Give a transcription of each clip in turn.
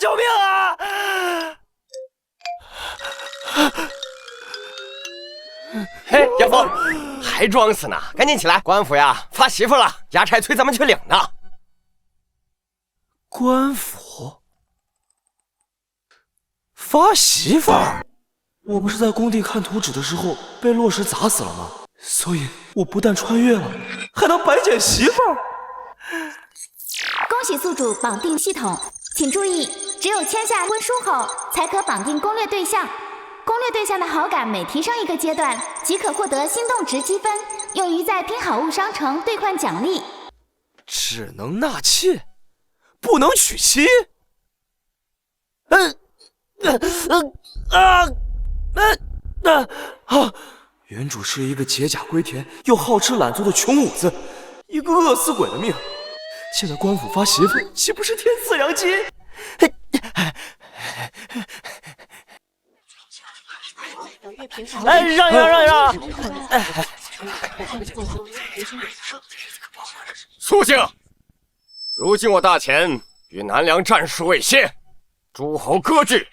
救命啊！嘿，杨峰，还装死呢？赶紧起来！官府呀，发媳妇了，衙差催咱们去领呢。官府发媳妇儿？我不是在工地看图纸的时候被落石砸死了吗？所以我不但穿越了，还能白捡媳妇儿。恭喜宿主绑定系统，请注意，只有签下婚书后，才可绑定攻略对象。攻略对象的好感每提升一个阶段，即可获得心动值积分，用于在拼好物商城兑换奖励。只能纳妾，不能娶妻。原主是一个解甲归田又好吃懒做的穷五子，一个饿死鬼的命。现在官府发媳妇，岂不是天赐良机？哎，让！苏姓，如今我大前与南梁战事未歇，诸侯割据，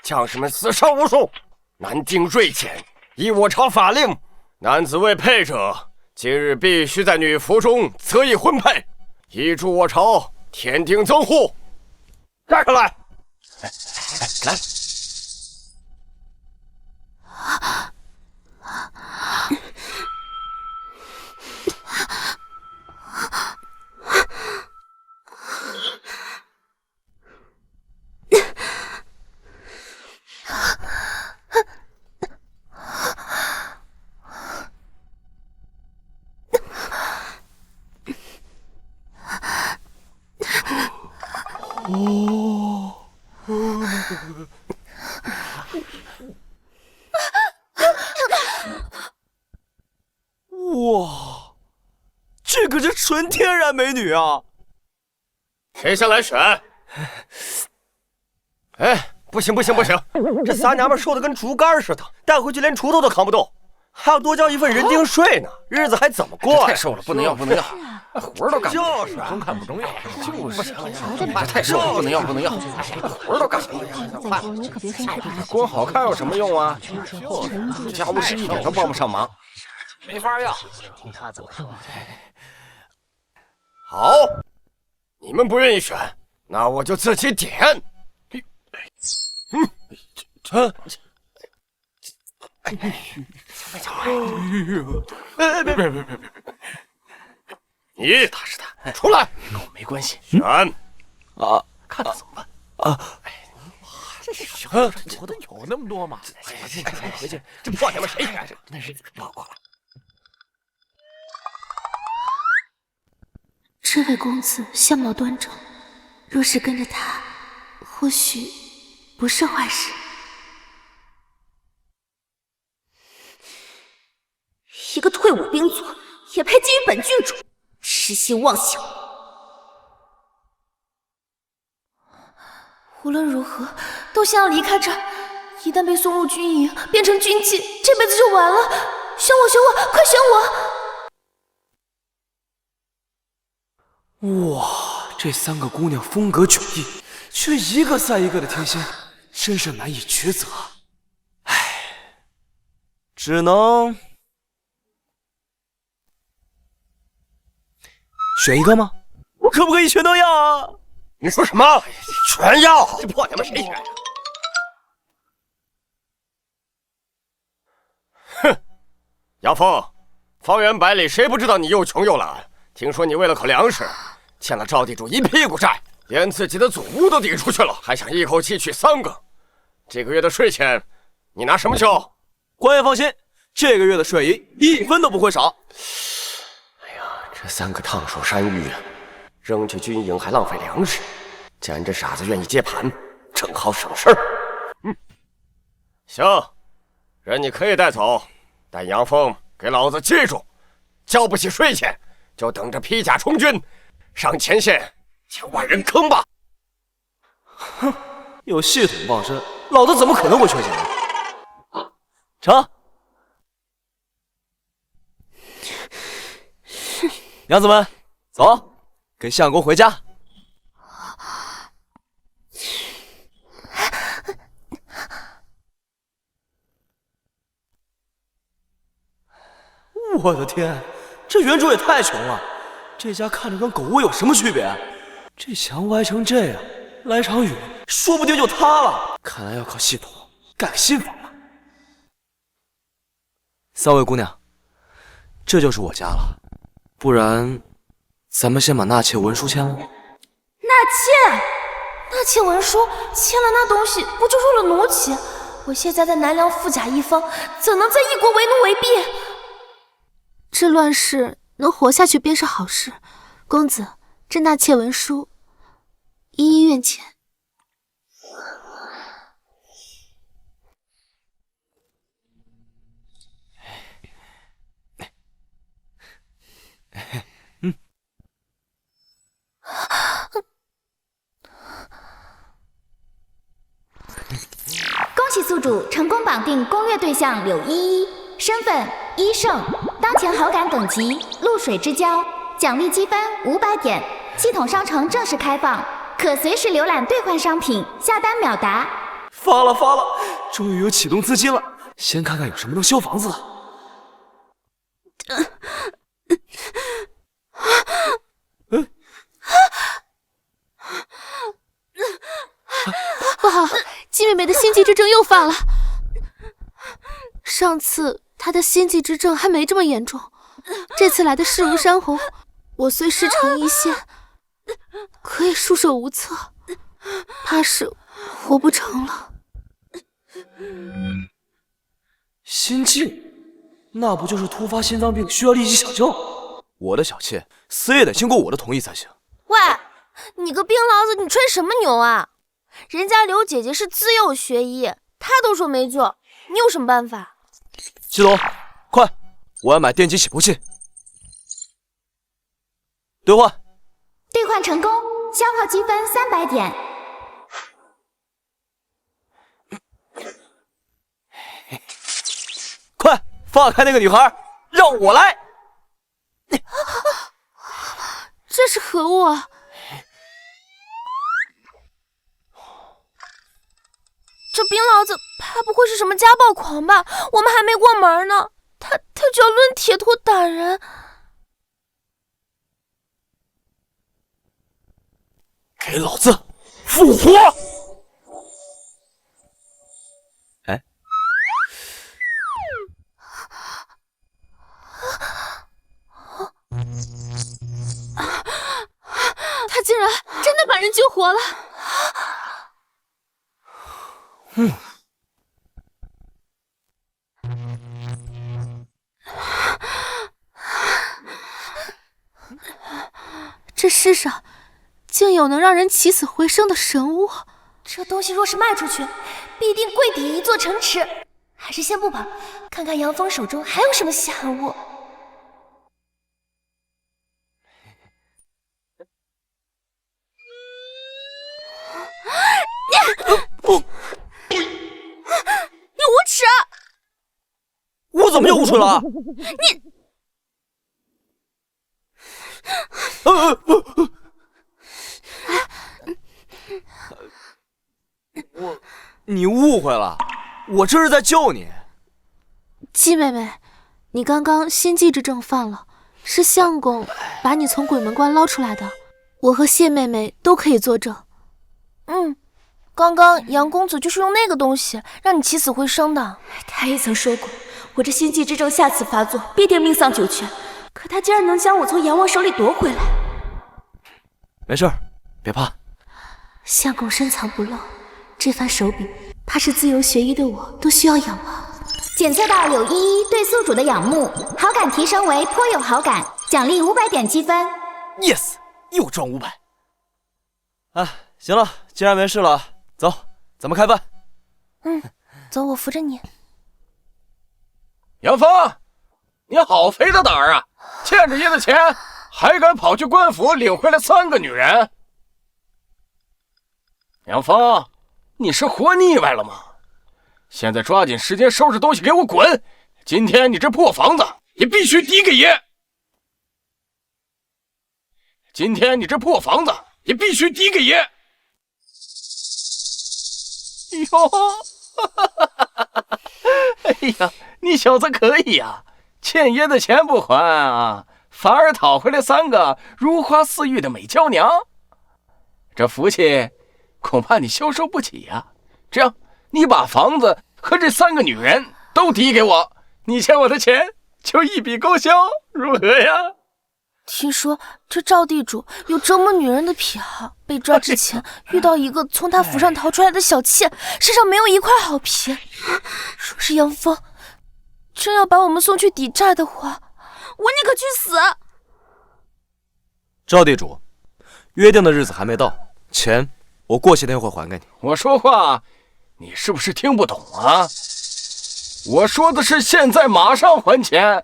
将士们死伤无数，南境锐减。依我朝法令，男子未配者，今日必须在女服中择一婚配，以助我朝添丁增户。站上来！来。哇，这可是纯天然美女啊！谁先来选？哎，不行，这仨娘们瘦得跟竹竿似的，带回去连锄头都扛不动，还要多交一份人丁税呢，日子还怎么过呀？太瘦了，不能要，活儿都干不了。就是中看不中要，不行，太瘦了，不能要，活儿都干不了。你可别生气。光好看有什么用啊？家务事一点都帮不上忙，没法要。听他怎么说。好，你们不愿意选，那我就自己点。别！你踏实他，出来，跟我没关系。选啊，看他怎么办啊！这小活动有那么多吗？回去，这破他妈谁选？那是报告了。这位公子相貌端正，若是跟着他，或许不是坏事。一个退伍兵卒也配觊觎本郡主，痴心妄想！无论如何，都先要离开这儿。一旦被送入军营，变成军妓，这辈子就完了。选我，快选我！哇，这三个姑娘风格迥异，却一个赛一个的天仙，真是难以抉择。唉，只能选一个吗？我可不可以全都要啊？你说什么？全要？这破他妈谁选？哼，杨峰，方圆百里谁不知道你又穷又懒？听说你为了口粮食，欠了赵地主一屁股债，连自己的祖屋都抵出去了，还想一口气娶3个。这个月的税钱，你拿什么交？官爷放心，这个月的税银1分都不会少。哎呀，这3个烫手山芋啊，扔去军营还浪费粮食，既然这傻子愿意接盘，正好省事儿。行，人你可以带走，但杨峰给老子记住，交不起税钱，就等着披甲充军，上前线将万人坑吧！哼，有系统傍身，老子怎么可能会缺钱呢？成。娘子们，走，跟相公回家。我的天，这原主也太穷了，这家看着跟狗窝有什么区别？这墙歪成这样，来场雨，说不定就塌了。看来要靠系统盖个新房了。三位姑娘，这就是我家了，不然咱们先把纳妾文书签了。纳妾文书签了那东西，不就入了奴籍？我现在在南梁富甲一方，怎能在异国为奴为婢？这乱世能活下去便是好事。公子，这纳妾文书，依愿签。恭喜宿主成功绑定攻略对象柳依依，身份医圣，当前好感等级露水之交，奖励积分500点。系统商城正式开放，可随时浏览兑换商品，下单秒达。发了，终于有启动资金了，先看看有什么能修房子的。不好，季妹妹的心悸之症又犯了。上次她的心悸之症还没这么严重，这次来的势如山洪，我虽师承一线，可也束手无策，怕是活不成了。心悸，那不就是突发心脏病，需要立即抢救？我的小妾死也得经过我的同意才行。喂，你个病痨子，你吹什么牛啊？人家刘姐姐是自幼学医，她都说没救，你有什么办法？系统，快，我要买电击起搏器。兑换。兑换成功，消耗积分300点。快放开那个女孩，让我来！这是何物啊？这病痨子怕不会是什么家暴狂吧？我们还没过门呢，他就要抡铁托打人。给老子复活！哎，他竟然真的把人救活了！这世上竟有能让人起死回生的神物，这东西若是卖出去，必定贵抵一座城池。还是先不跑，看看杨峰手中还有什么稀罕物。你无耻！我怎么又无耻了？你误会了，我这是在救你。季妹妹，你刚刚心悸之症犯了，是相公把你从鬼门关捞出来的，我和谢妹妹都可以作证。刚刚杨公子就是用那个东西让你起死回生的。他也曾说过，我这心悸之症下次发作必定命丧九泉，可他竟然能将我从杨王手里夺回来。没事，别怕。相公深藏不露，这番手笔，怕是自由学医的我都需要仰望。检测到柳依依对宿主的仰慕，好感提升为颇有好感，奖励500点积分。Yes， 又赚500。啊，行了，既然没事了，走，咱们开饭。走，我扶着你。杨峰，你好肥的胆儿啊！欠着爷的钱，还敢跑去官府领回来3个女人。杨峰，你是活腻歪了吗？现在抓紧时间收拾东西给我滚！今天你这破房子也必须抵给爷！今天你这破房子也必须抵给爷！哟，哎呀，你小子可以呀！欠爷的钱不还啊，反而讨回来3个如花似玉的美娇娘，这福气恐怕你消受不起呀。这样，你把房子和这3个女人都抵给我，你欠我的钱就一笔勾销，如何呀？听说这赵地主有折磨女人的癖好，被抓之前遇到一个从他府上逃出来的小妾，身上没有一块好皮。若是杨峰真要把我们送去抵债的话，我宁可去死！赵地主，约定的日子还没到，钱我过些天会还给你。我说话你是不是听不懂啊？我说的是现在马上还钱，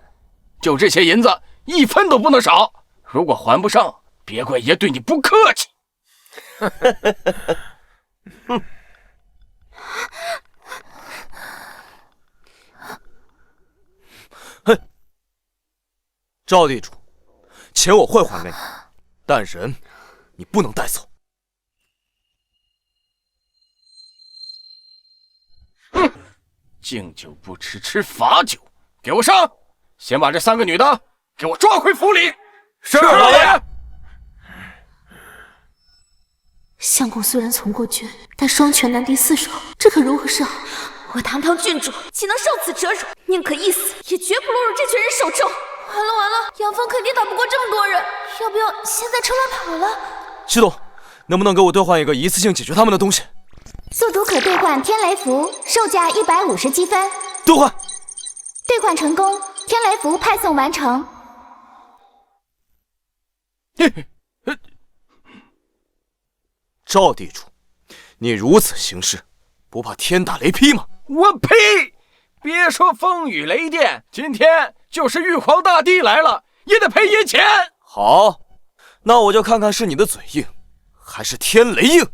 就这些银子1分都不能少，如果还不上，别怪爷对你不客气。哼，赵地主，钱我会还给你，但人你不能带走。哼，敬酒不吃吃罚酒，给我上！先把这3个女的给我抓回府里。是老爷。相公虽然从过军，但双拳难敌4手，这可如何是好？我堂堂郡主岂能受此折辱？宁可一死，也绝不落入这群人手中。完了完了，杨峰肯定打不过这么多人，要不要现在撤乱跑了？系统，能不能给我兑换一个一次性解决他们的东西？宿主可兑换天雷符，售价150积分。兑换。兑换成功，天雷符派送完成。赵地主，你如此行事，不怕天打雷劈吗？我呸！别说风雨雷电，今天就是玉皇大帝来了，也得赔爷钱。好，那我就看看是你的嘴硬，还是天雷硬。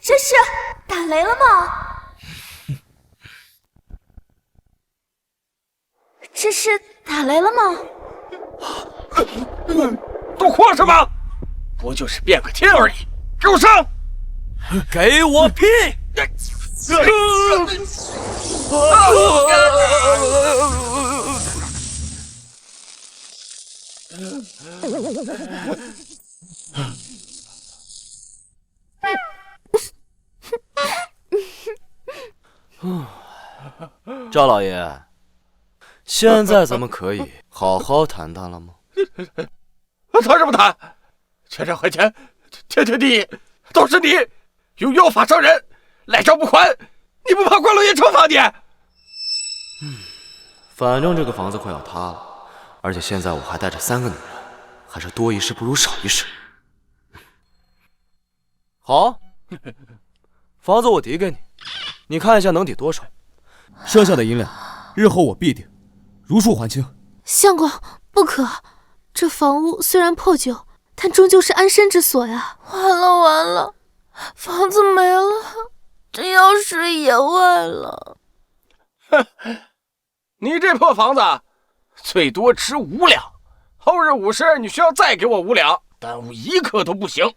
这是打雷了吗？这是打雷了吗？都慌什么？不就是变个天而已，给我上！给我劈！赵老爷，现在咱们可以好好谈谈了吗？谈什么谈？欠债还钱，天地都是你用妖法伤人，赖账不还，你不怕关老爷惩罚你？反正这个房子快要塌了，而且现在我还带着3个女人，还是多一事不如少一事。好，房子我抵给你，你看一下能抵多少，剩下的银两，日后我必定如数还清。相公，不可！这房屋虽然破旧，但终究是安身之所呀。完了完了，房子没了，这药水也坏了。你这破房子最多值5两，后日午时你需要再给我5两，耽误1刻都不行。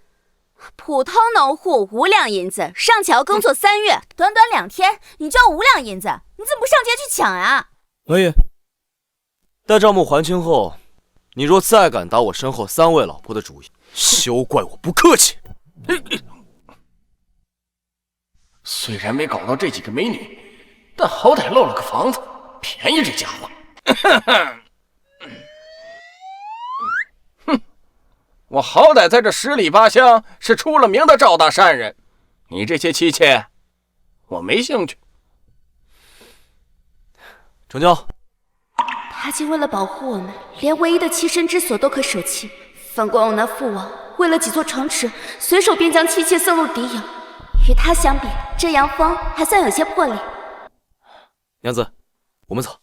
普通农户5两银子，尚且要耕作3月，短短2天你就要5两银子，你怎么不上街去抢啊？老爷，待账目还清后，你若再敢打我身后3位老婆的主意，休怪我不客气。虽然没搞到这几个美女，但好歹漏了个房子，便宜这家伙。哼，我好歹在这10里8乡是出了名的赵大善人，你这些妻妾，我没兴趣。成交。他竟为了保护我们，连唯一的栖身之所都可舍弃。反观我那父王，为了几座城池，随手便将妻妾送入敌营。与他相比，这杨峰还算有些魄力。娘子，我们走。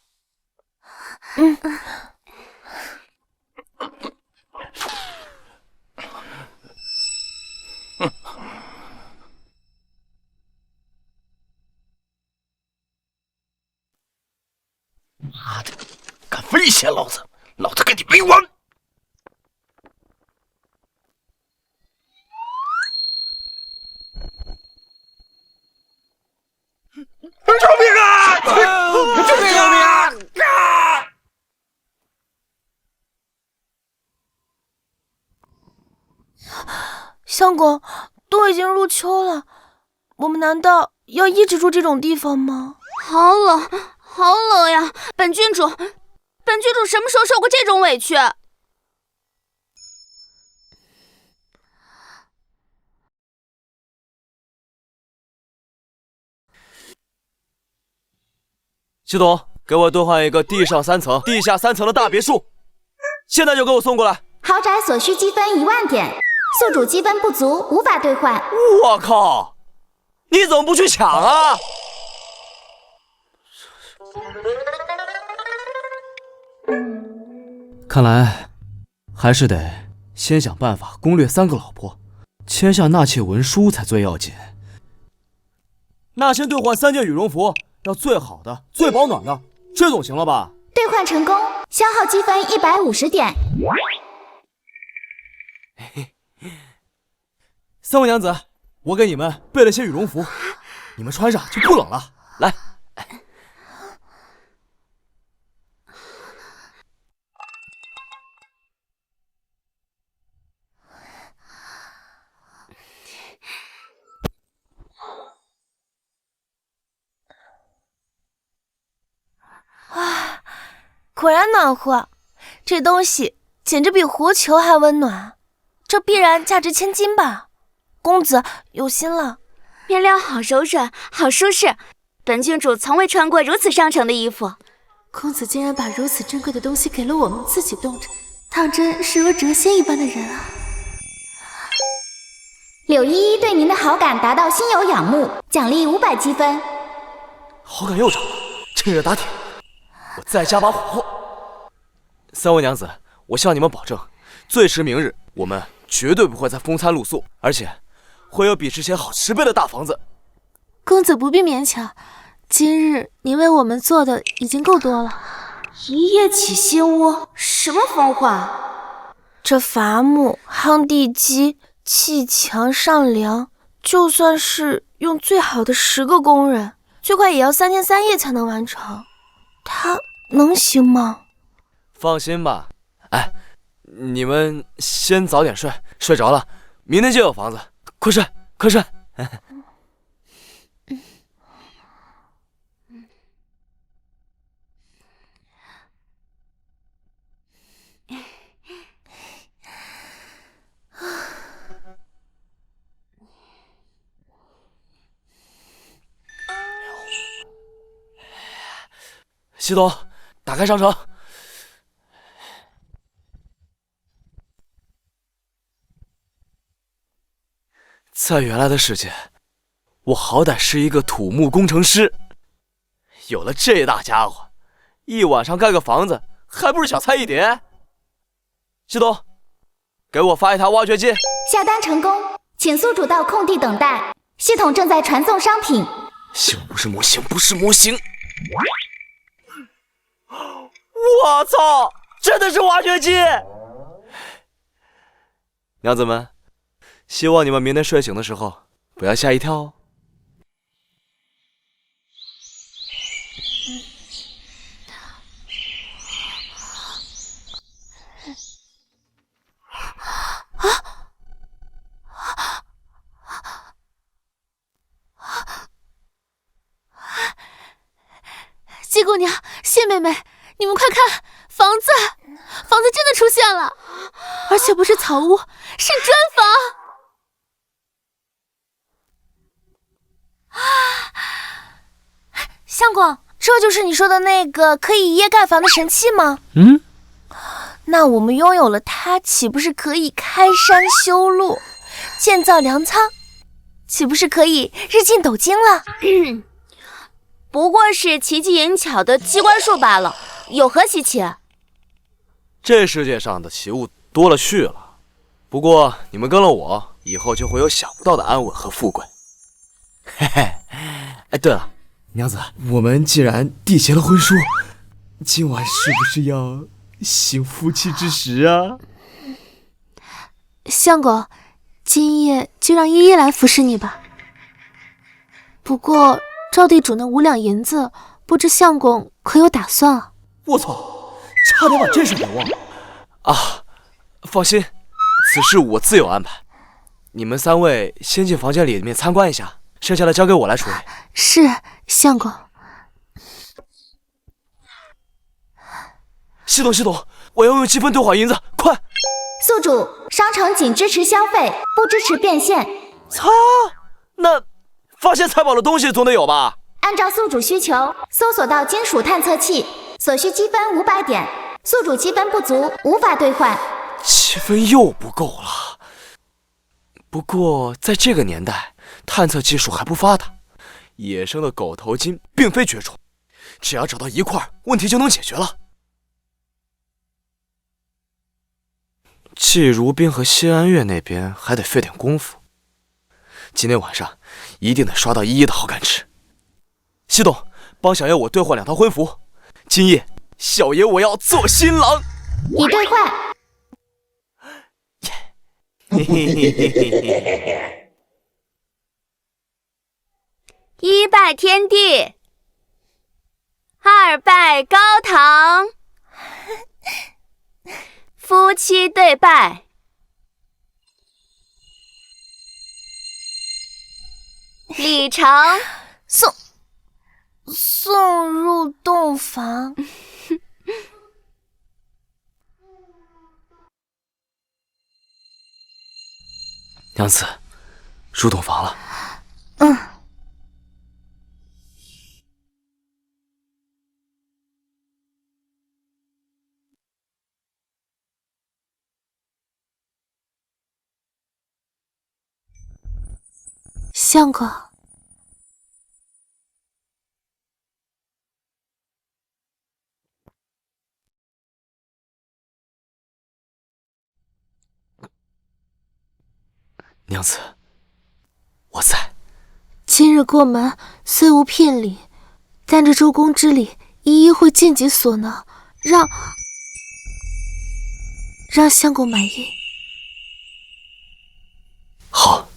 妈的，敢威胁老子，老子跟你没完！经入秋了，我们难道要一直住这种地方吗？好冷，好冷呀！本郡主什么时候受过这种委屈？系统，给我兑换一个地上3层、地下3层的大别墅，现在就给我送过来。豪宅所需积分1万点，宿主积分不足，无法兑换。我靠！你怎么不去抢啊？看来还是得先想办法攻略3个老婆，签下纳妾文书才最要紧。那先兑换3件羽绒服，要最好的、最保暖的，这总行了吧？兑换成功，消耗积分150点。3位娘子，我给你们备了些羽绒服，你们穿上就不冷了。来。哇，果然暖和，这东西简直比火球还温暖，这必然价值千金吧？公子有心了。面料好柔软，好舒适，本郡主从未穿过如此上乘的衣服。公子竟然把如此珍贵的东西给了我们，自己冻着，当真是如谪仙一般的人啊！柳依依对您的好感达到心有仰慕，奖励500积分。好感又涨了，趁热打铁，我再加把火候。3位娘子，我向你们保证，最迟明日我们绝对不会再风餐露宿，而且会有比之前好10倍的大房子。公子不必勉强，今日您为我们做的已经够多了。一夜起新屋，什么疯话？这伐木、夯地基、砌墙、上梁，就算是用最好的10个工人，最快也要3天3夜才能完成，他能行吗？放心吧，哎，你们先早点睡，睡着了，明天就有房子。快睡，快睡。系统，打开商城。在原来的世界，我好歹是一个土木工程师，有了这大家伙，一晚上盖个房子还不是小菜一碟。系统，给我发一台挖掘机。下单成功，请宿主到空地等待，系统正在传送商品。幸不是模型，不是模型。我操，真的是挖掘机！娘子们，希望你们明天睡醒的时候不要吓一跳哦。季姑娘，谢妹妹，你们快看，房子真的出现了，而且不是草屋，是砖房。相公，这就是你说的那个可以一夜盖房的神器吗？嗯，那我们拥有了它，岂不是可以开山修路，建造粮仓，岂不是可以日进斗金了？不过是奇技淫巧的机关术罢了，有何稀奇？这世界上的奇物多了去了，不过你们跟了我，以后就会有想不到的安稳和富贵。嘿嘿，哎，对了，娘子，我们既然缔结了婚书，今晚是不是要行夫妻之实啊？相公，今夜就让依依来服侍你吧。不过赵地主那5两银子，不知相公可有打算啊？我操，差点把这事给忘了啊！放心，此事我自有安排。你们3位先进房间里面参观一下，剩下的交给我来处理。是，相公。系统，我要用积分兑换银子，快！宿主，商城仅支持消费，不支持变现。操，那发现财宝的东西总得有吧？按照宿主需求，搜索到金属探测器，所需积分500点，宿主积分不足，无法兑换。积分又不够了。不过在这个年代，探测技术还不发达，野生的狗头金并非绝种，只要找到1块，问题就能解决了。季如冰和谢安月那边还得费点功夫，今天晚上一定得刷到依依的好感值。系统，帮小爷我兑换2套婚服，今夜小爷我要做新郎。已兑换。1拜天地，2拜高堂，夫妻对拜。礼成，送入洞房。娘子，入洞房了。相公，娘子，我在。今日过门虽无聘礼，但这周公之礼，依依会尽己所能，让相公满意。好。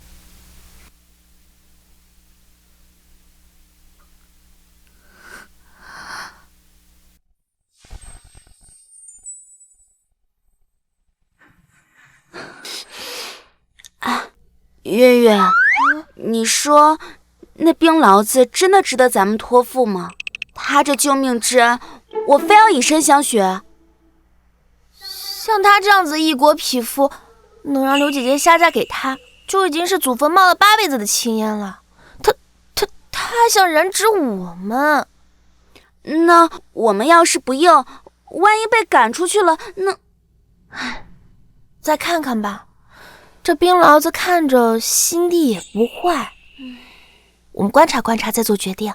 月月，你说那冰醪子真的值得咱们托付吗？他这救命之恩，我非要以身相许。像他这样子异国匹夫，能让刘姐姐下嫁给他，就已经是祖坟冒了8辈子的青烟了。他想染指我们，那我们要是不应，万一被赶出去了，那……再看看吧。这冰醪子看着心地也不坏，我们观察观察再做决定。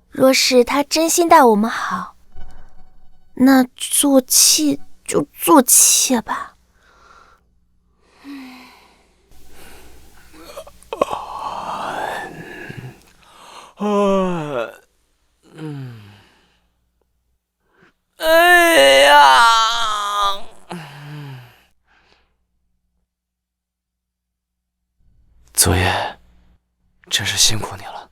若是他真心待我们好，那做妾就做妾吧。哎呀！昨夜真是辛苦你了。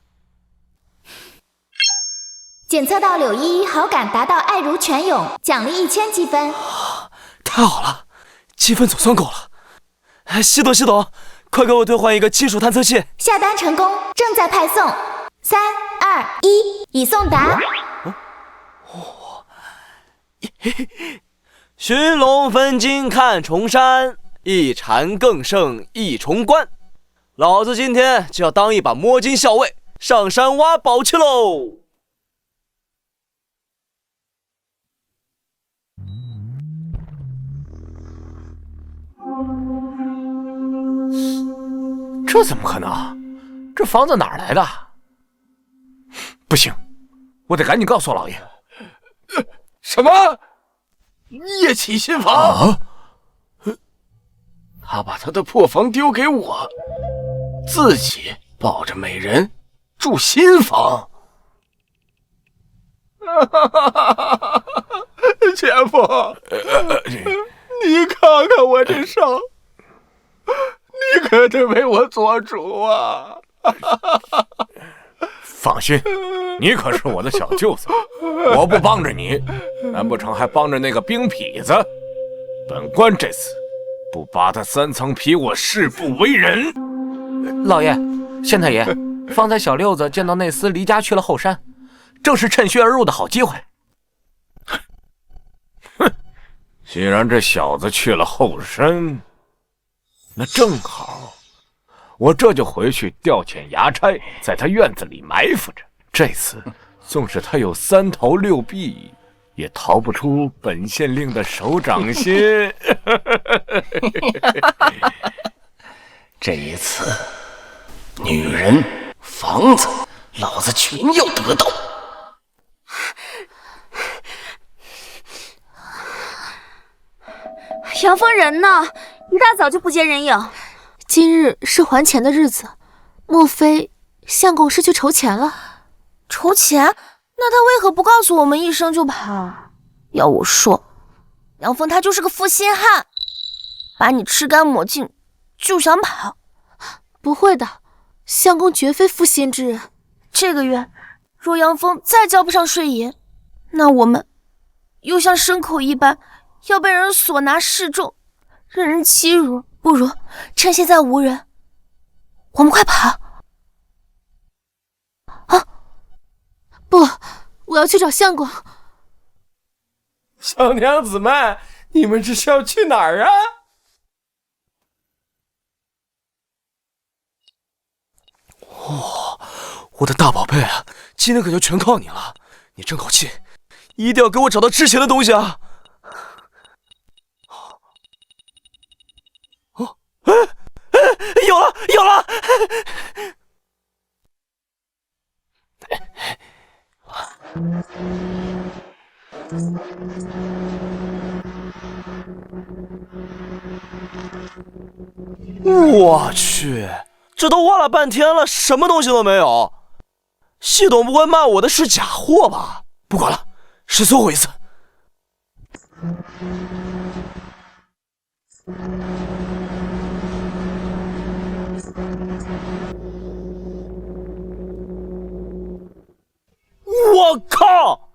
检测到柳依依好感达到爱如泉涌，奖励1000积分。太好了，积分总算够了。系统，快给我兑换一个金属探测器。下单成功，正在派送。3、2、1，已送达。寻龙分金看重山，一禅更胜一重关。老子今天就要当一把摸金校尉，上山挖宝去喽！这怎么可能？这房子哪儿来的？不行，我得赶紧告诉老爷。什么？叶启新房？啊？他把他的破房丢给我，自己抱着美人住新房。前夫，你看看我这伤，你可得为我做主啊！放心，你可是我的小舅子，我不帮着你，难不成还帮着那个冰痞子？本官这次不扒他3层皮，我誓不为人。老爷，县太爷，方才小六子见到那厮离家去了后山，正是趁虚而入的好机会。哼，既然这小子去了后山，那正好，我这就回去调遣衙差，在他院子里埋伏着。这次纵使他有3头6臂，也逃不出本县令的手掌心。这一次，女人、房子，老子全要得到。杨峰人呢？一大早就不见人影。今日是还钱的日子，莫非相公是去筹钱了？筹钱？那他为何不告诉我们一声就跑？要我说，杨峰他就是个负心汉，把你吃干抹净就想跑。不会的，相公绝非负心之人。这个月若杨峰再交不上税银，那我们又像牲口一般要被人所拿示众，任人欺辱。不如趁现在无人，我们快跑！啊！不，我要去找相公。小娘子们，你们这是要去哪儿啊？哇，我的大宝贝啊，今天可就全靠你了！你争口气，一定要给我找到值钱的东西啊！哦，有了，有了！我去，这都挖了半天了，什么东西都没有。系统不会骂我的是假货吧？不管了，试最后一次。我靠！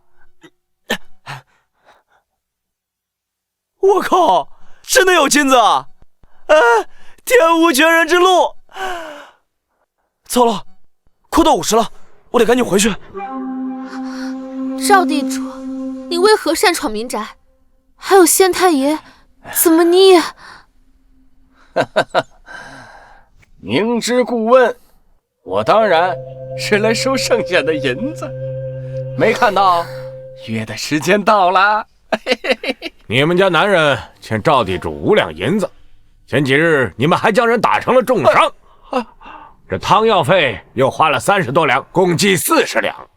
我靠！真的有金子啊！天无绝人之路。糟了，快到50了，我得赶紧回去。赵地主，你为何擅闯民宅？还有县太爷，怎么你也……明知故问，我当然是来收剩下的银子。没看到约的时间到了。你们家男人欠赵地主5两银子，前几日你们还将人打成了重伤，这汤药费又花了30多两，共计40两，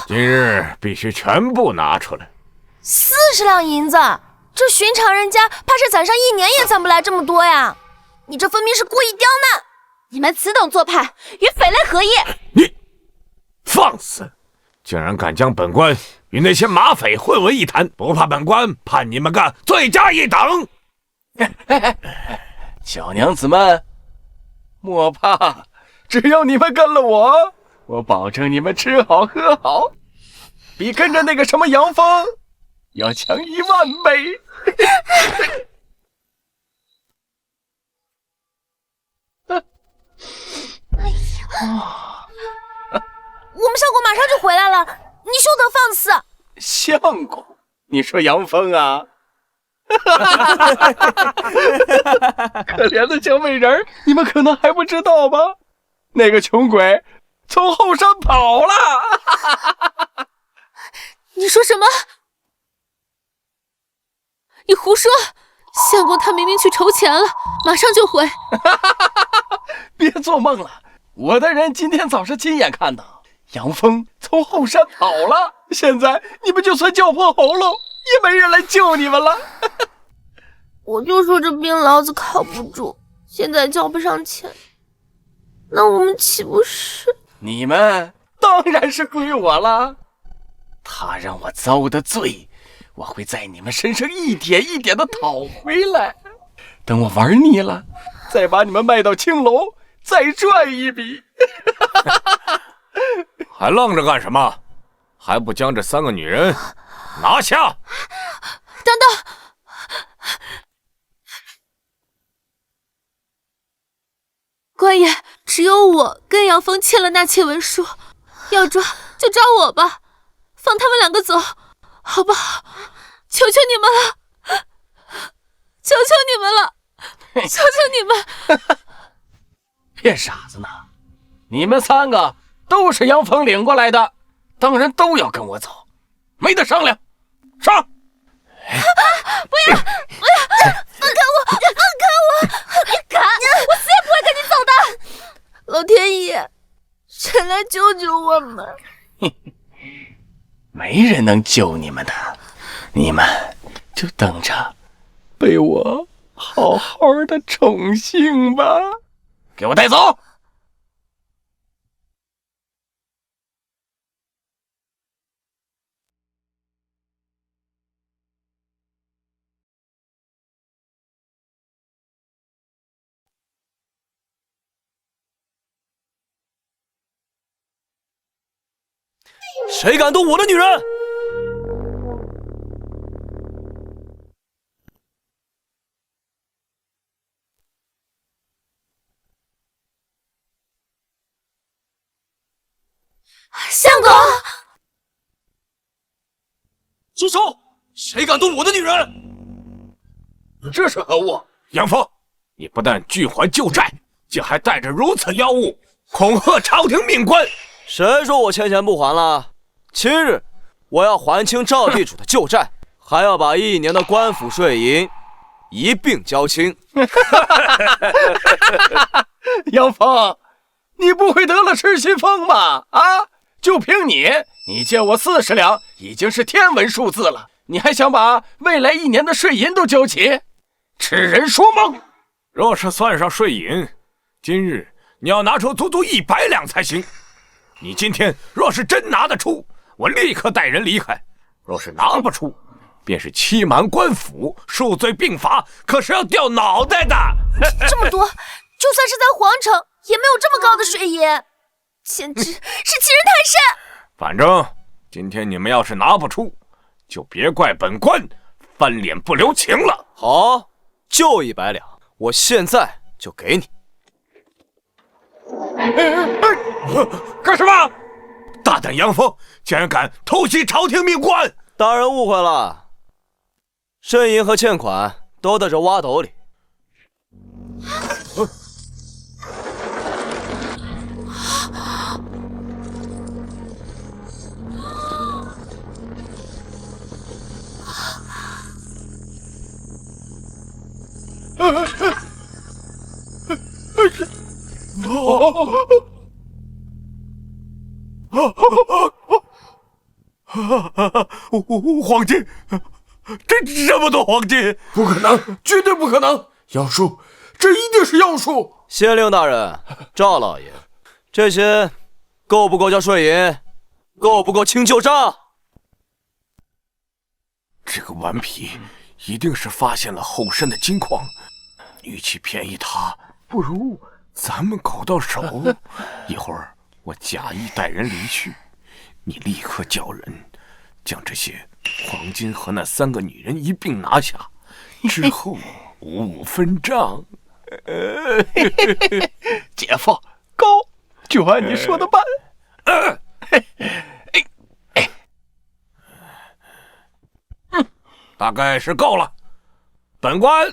今日必须全部拿出来。40两银子，这寻常人家怕是攒上1年也攒不来这么多呀！你这分明是故意刁难！你们此等做派，与匪类何异？你放肆！竟然敢将本官与那些马匪混为一谈，不怕本官判你们个罪加一等！小娘子们，莫怕，只要你们跟了我，我保证你们吃好喝好，比跟着那个什么杨峰要强1万倍。我们相公马上就回来了，你休得放肆！相公，你说杨峰啊？可怜的小美人，你们可能还不知道吧？那个穷鬼从后山跑了。你说什么？你胡说！相公他明明去筹钱了，马上就回。别做梦了，我的人今天早上亲眼看到杨峰从后山跑了，现在你们就算叫破喉咙，也没人来救你们了。我就说这病痨子靠不住，现在交不上钱，那我们岂不是……你们当然是归我了。他让我遭的罪，我会在你们身上一点一点的讨回来。等我玩腻了，再把你们卖到青楼，再赚一笔。还愣着干什么？还不将这3个女人拿下！等等！官爷，只有我跟杨峰签了纳妾文书，要抓就抓我吧，放他们两个走，好不好？求求你们了，求求你们了，求求你们！骗傻子呢！你们3个都是杨峰领过来的，当然都要跟我走，没得商量。上！不要！放开我！放开我！你敢！我死也不会跟你走的！老天爷，谁来救救我们？没人能救你们的，你们就等着被我好好的宠幸吧。给我带走！谁敢动我的女人？相公，住手！谁敢动我的女人？这是何物？杨峰，你不但拒还旧债，竟还带着如此妖物，恐吓朝廷命官。谁说我欠钱不还了？今日我要还清赵地主的旧债，还要把1年的官府税银一并交清。杨峰，你不会得了失心疯吧？啊！就凭你借我40两，已经是天文数字了，你还想把未来1年的税银都交齐？痴人说梦！若是算上税银，今日你要拿出足足100两才行。你今天若是真拿得出，我立刻带人离开；若是拿不出，便是欺瞒官府，数罪并罚，可是要掉脑袋的。这么多，就算是在皇城，也没有这么高的税银，简直是欺人太甚！反正今天你们要是拿不出，就别怪本官翻脸不留情了。好，就100两，我现在就给你。干什么？大胆杨峰，竟然敢偷袭朝廷命官！大人误会了，剩银和欠款都在这挖斗里。黄金，这么多黄金，不可能，绝对不可能！妖术，这一定是妖术！县令大人，赵老爷，这些够不够交税银？够不够清旧账？这个顽皮一定是发现了后山的金矿，与其便宜他，不如咱们搞到手。一会儿我假意带人离去，你立刻叫人将这些黄金和那3个女人一并拿下，之后55分账。姐夫，高，就按你说的办。大概是够了。本官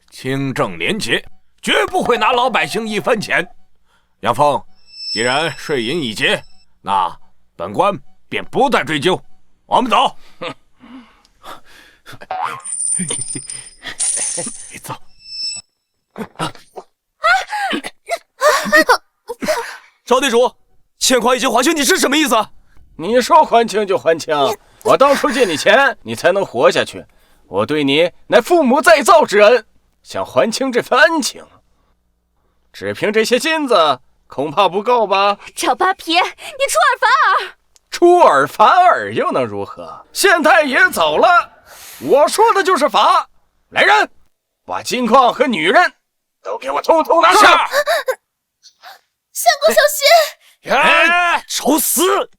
清正廉洁，绝不会拿老百姓1分钱。杨峰，既然税银已结，那本官便不再追究。我们走。走。赵地主，欠款已经还清，你是什么意思？你说还清就还清，我当初借你钱，你才能活下去。我对你乃父母再造之恩，想还清这份恩情，只凭这些金子恐怕不够吧？赵扒皮，你出尔反尔！出尔反尔又能如何？县太爷走了，我说的就是法。来人，把金矿和女人都给我通通拿下！相公小心！哎，找死！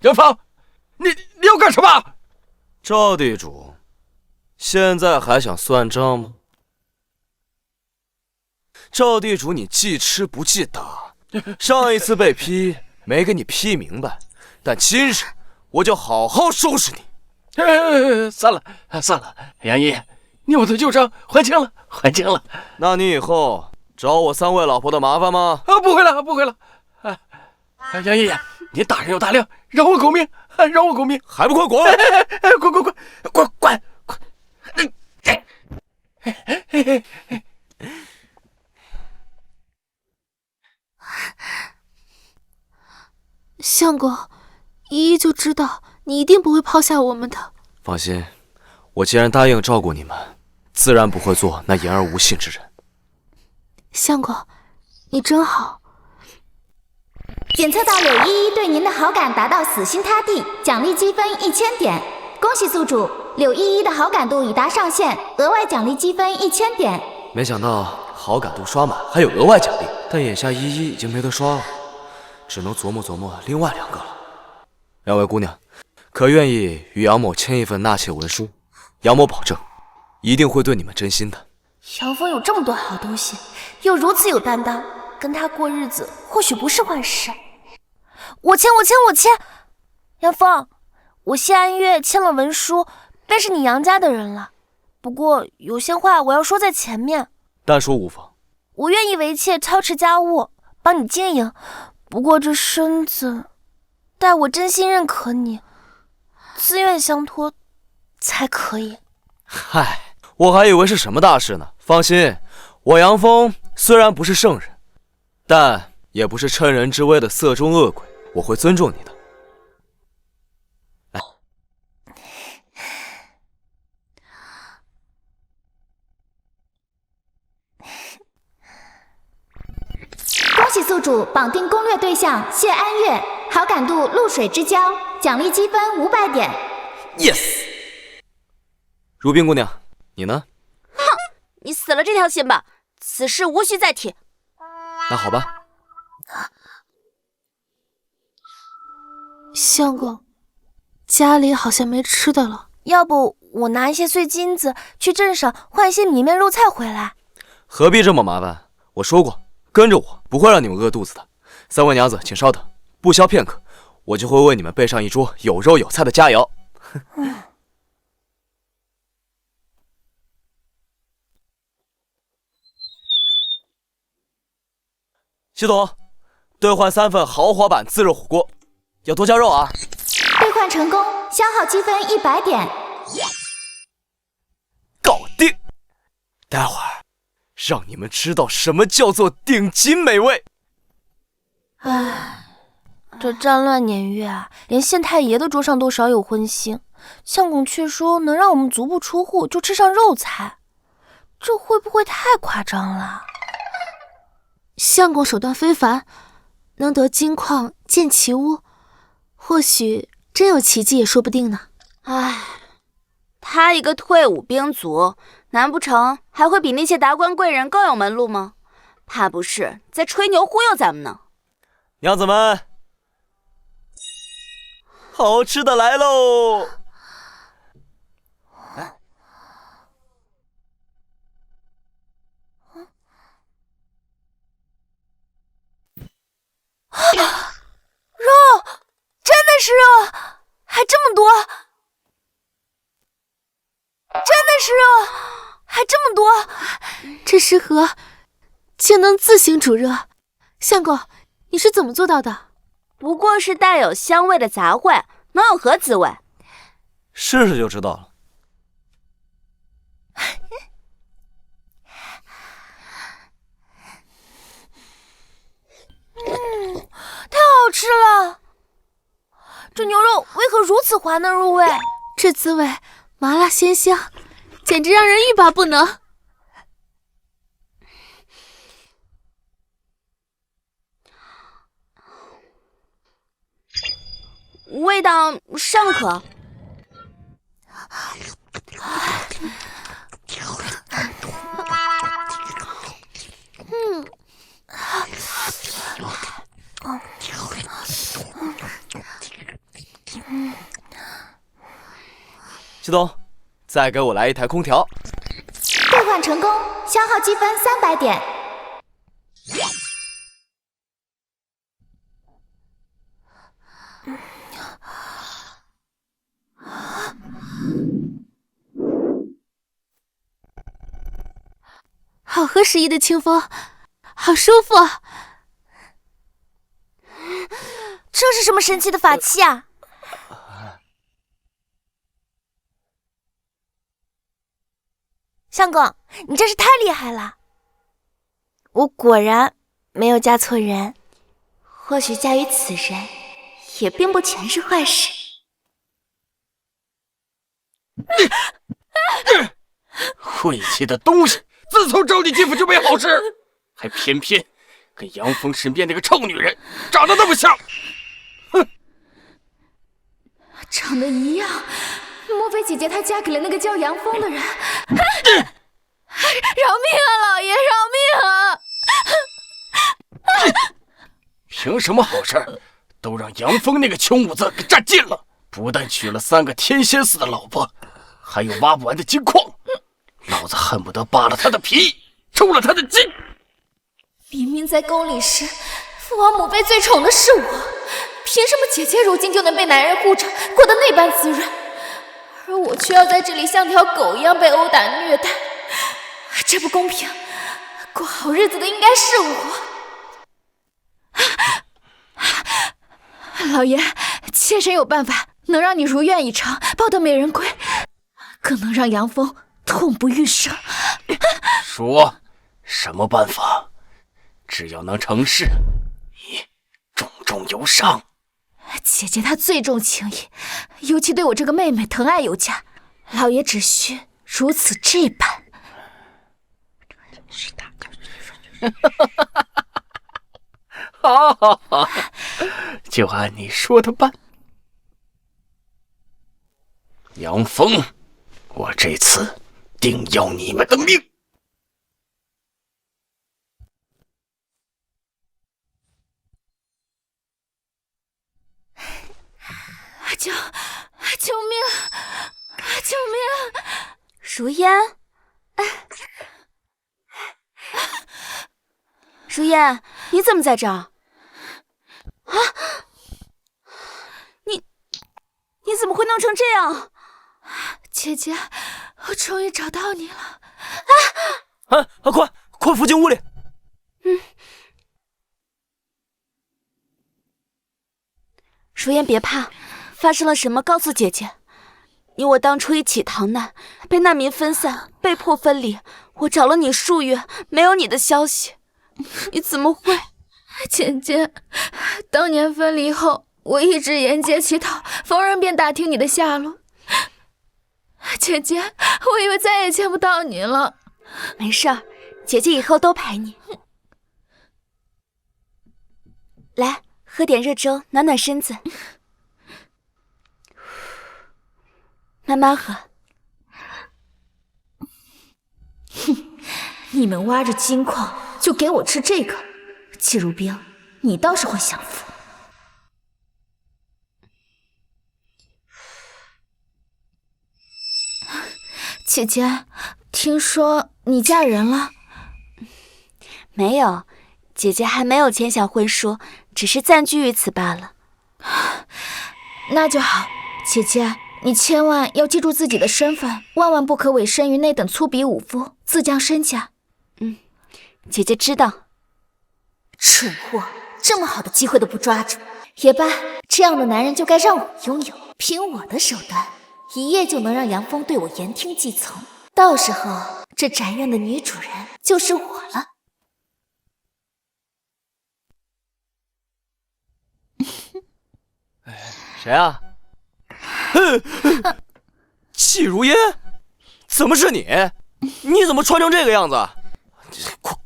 杨芳，你要干什么？赵地主，现在还想算账吗？赵地主，你记吃不记打。上一次被批没给你批明白，但今日我就好好收拾你。算了，杨姨，你我的旧账还清了。那你以后找我3位老婆的麻烦吗？不会了。杨爷爷，你大人有大量，让我狗命，还不快滚！滚！相公，依依就知道你一定不会抛下我们的。放心，我既然答应照顾你们，自然不会做那言而无信之人。相公，你真好。检测到柳依依对您的好感达到死心塌地，奖励积分1000点。恭喜宿主，柳依依的好感度已达上限，额外奖励积分1000点。没想到好感度刷满还有额外奖励，但眼下依依已经没得刷了，只能琢磨另外2个了。2位姑娘，可愿意与杨某签一份纳妾文书？杨某保证，一定会对你们真心的。杨峰有这么多好东西，又如此有担当，跟他过日子或许不是坏事。我签！杨峰，我谢安月签了文书，便是你杨家的人了。不过有些话我要说在前面。但说无妨。我愿意为妾操持家务，帮你经营。不过这身子，待我真心认可你，自愿相托才可以。嗨，我还以为是什么大事呢。放心，我杨峰虽然不是圣人，但也不是趁人之危的色中恶鬼，我会尊重你的。来，恭喜宿主绑定攻略对象谢安月，好感度露水之交，奖励积分500点。Yes。如冰姑娘，你呢？哼，你死了这条心吧，此事无需再提。那好吧。相公，家里好像没吃的了，要不我拿一些碎金子去镇上换一些米面肉菜回来。何必这么麻烦？我说过，跟着我不会让你们饿肚子的。3位娘子，请稍等，不消片刻，我就会为你们备上一桌有肉有菜的佳肴。系统，兑换3份豪华版自热火锅，要多加肉啊！兑换成功，消耗积分100点。搞定！待会儿让你们知道什么叫做顶级美味。唉，这战乱年月啊，连县太爷的桌上都少有荤腥，相公却说能让我们足不出户就吃上肉菜，这会不会太夸张了？相公手段非凡，能得金矿建奇屋，或许真有奇迹也说不定呢。唉，他一个退伍兵卒，难不成还会比那些达官贵人更有门路吗？怕不是在吹牛忽悠咱们呢。娘子们，好吃的来喽！肉，真的是肉，还这么多！真的是肉，还这么多！这食盒竟能自行煮热，相公，你是怎么做到的？不过是带有香味的杂烩，能有何滋味？试试就知道了。太好吃了！这牛肉为何如此滑嫩入味？这滋味麻辣鲜香，简直让人欲罢不能。味道尚可。系统，再给我来一台空调。兑换成功，消耗积分300点。好合时宜的清风，好舒服。这是什么神奇的法器啊？相公，你真是太厉害了！我果然没有嫁错人。或许嫁于此人，也并不全是坏事。晦气的东西！自从招你继父就没好事，还偏偏跟杨峰身边那个臭女人长得那么像。哼，长得一样，莫非姐姐她嫁给了那个叫杨峰的人？饶命啊，老爷，饶命啊！凭什么好事都让杨峰那个穷五子给占尽了？不但娶了3个天仙似的老婆，还有挖不完的金矿。老子恨不得扒了他的皮，抽了他的筋。明明在宫里时，父王母妃最宠的是我，凭什么姐姐如今就能被男人护着，过得那般滋润，而我却要在这里像条狗一样被殴打虐待？这不公平，过好日子的应该是我。老爷，妾身有办法，能让你如愿以偿，抱得美人归，更能让杨峰痛不欲生。说什么办法？只要能成事，你重重有赏。姐姐她最重情义，尤其对我这个妹妹疼爱有加，老爷只需如此这般。好好好，就按你说的办。杨峰，我这次定要你们的命！救命！救命！如烟，如烟，你怎么在这儿？啊！你怎么会弄成这样？姐姐，我终于找到你了！快扶进屋里！如烟，别怕，发生了什么告诉姐姐。你我当初一起逃难，被难民分散，被迫分离。我找了你数月，没有你的消息。你怎么会？姐姐，当年分离后，我一直沿街乞讨，逢人便打听你的下落。姐姐，我以为再也见不到你了。没事儿，姐姐以后都陪你。来，喝点热粥，暖暖身子。慢慢喝。哼，你们挖着金矿就给我吃这个，季如冰，你倒是会享福。姐姐，听说你嫁人了？没有，姐姐还没有签下婚书，只是暂居于此罢了。那就好，姐姐，你千万要记住自己的身份，万万不可委身于那等粗鄙武夫，自降身价。姐姐知道。蠢货，这么好的机会都不抓住，也罢，这样的男人就该让我拥有。凭我的手段，一夜就能让杨峰对我言听计从，到时候这宅院的女主人就是我了。谁啊？季如烟，怎么是你？你怎么穿成这个样子？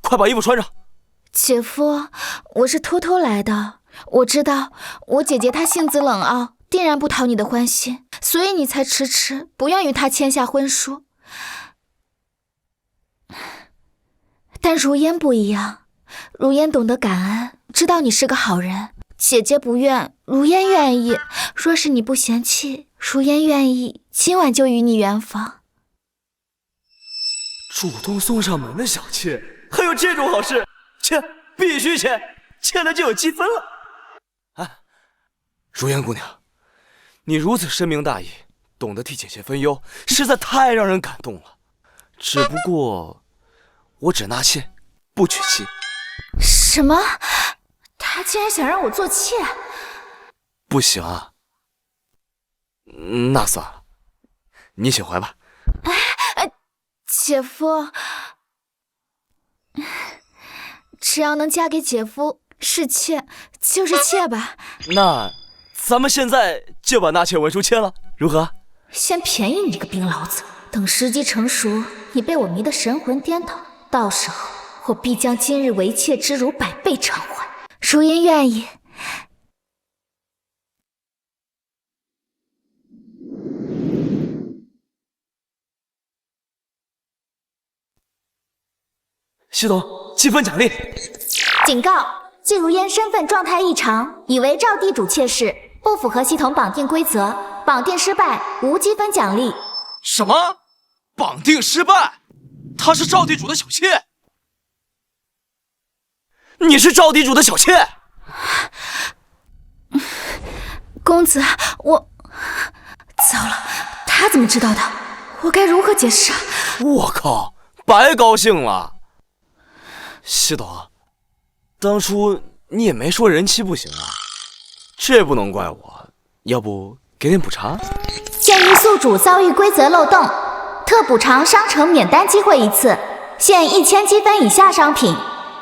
快把衣服穿上。姐夫，我是偷偷来的。我知道我姐姐她性子冷傲，定然不讨你的欢心，所以你才迟迟不愿与她签下婚书。但如烟不一样，如烟懂得感恩，知道你是个好人。姐姐不愿，如烟愿意。若是你不嫌弃，如烟愿意今晚就与你圆房。主动送上门的小妾，还有这种好事？切，必须切，切了就有积分了。啊，如烟姑娘，你如此深明大义，懂得替姐姐分忧，实在太让人感动了。只不过，我只纳妾，不娶妻。什么？他竟然想让我做妾？不行啊。那算了，你请回吧。姐夫，只要能嫁给姐夫，是妾就是妾吧。那咱们现在就把纳妾文书签了，如何？先便宜你这个冰老子，等时机成熟，你被我迷得神魂颠倒，到时候我必将今日为妾之辱100倍偿还。如烟愿意。系统积分奖励。警告：季如烟身份状态异常，已为赵地主妾室，不符合系统绑定规则，绑定失败，无积分奖励。什么？绑定失败？她是赵地主的小妾？你是赵地主的小妾？公子，我……糟了，他怎么知道的？我该如何解释啊？我靠，白高兴了。系统，当初你也没说人妻不行啊，这不能怪我，要不给点补偿？鉴于宿主遭遇规则漏洞，特补偿商城免单机会1次，限1000积分以下商品，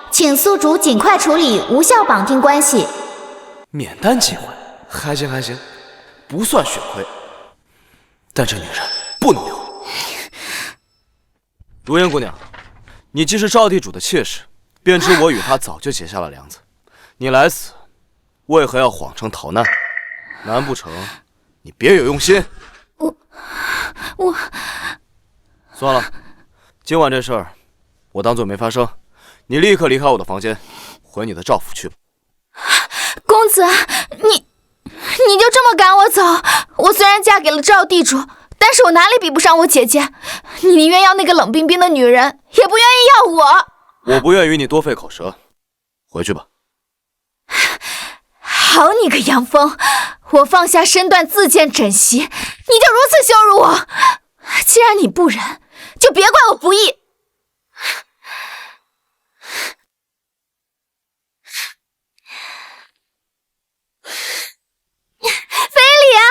请宿主尽快处理无效绑定关系。免单机会，还行还行，不算血亏，但这女人不能留。如烟姑娘，你既是赵地主的妾室，便知我与他早就结下了梁子。你来此，为何要谎称逃难？难不成你别有用心？我算了，今晚这事儿我当作没发生。你立刻离开我的房间，回你的赵府去吧。公子，你就这么赶我走？我虽然嫁给了赵地主，但是我哪里比不上我姐姐？你宁愿要那个冷冰冰的女人，也不愿意要我。我不愿与你多费口舌，回去吧。好你个杨峰，我放下身段自荐枕席，你就如此羞辱我？既然你不忍，就别怪我不义。非礼啊！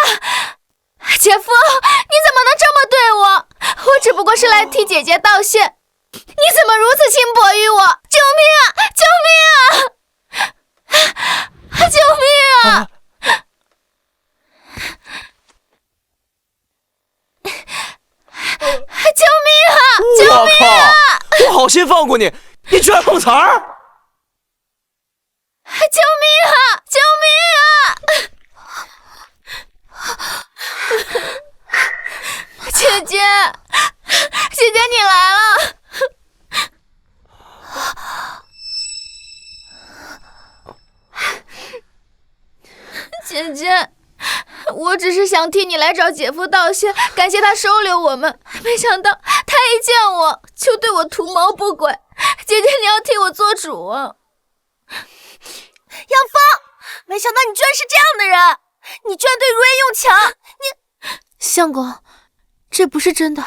姐夫，你怎么能这么对我？我只不过是来替姐姐道谢，你怎么如此轻薄于我？救命啊！救命啊！救命啊！救命啊！救命啊！我好心放过你，你居然碰瓷儿！救命啊！救命啊！姐姐，姐姐你来了！姐姐，我只是想替你来找姐夫道谢，感谢他收留我们，没想到他一见我就对我图谋不轨。姐姐，你要替我做主啊！杨峰，没想到你居然是这样的人，你居然对如烟用强，你……相公，这不是真的，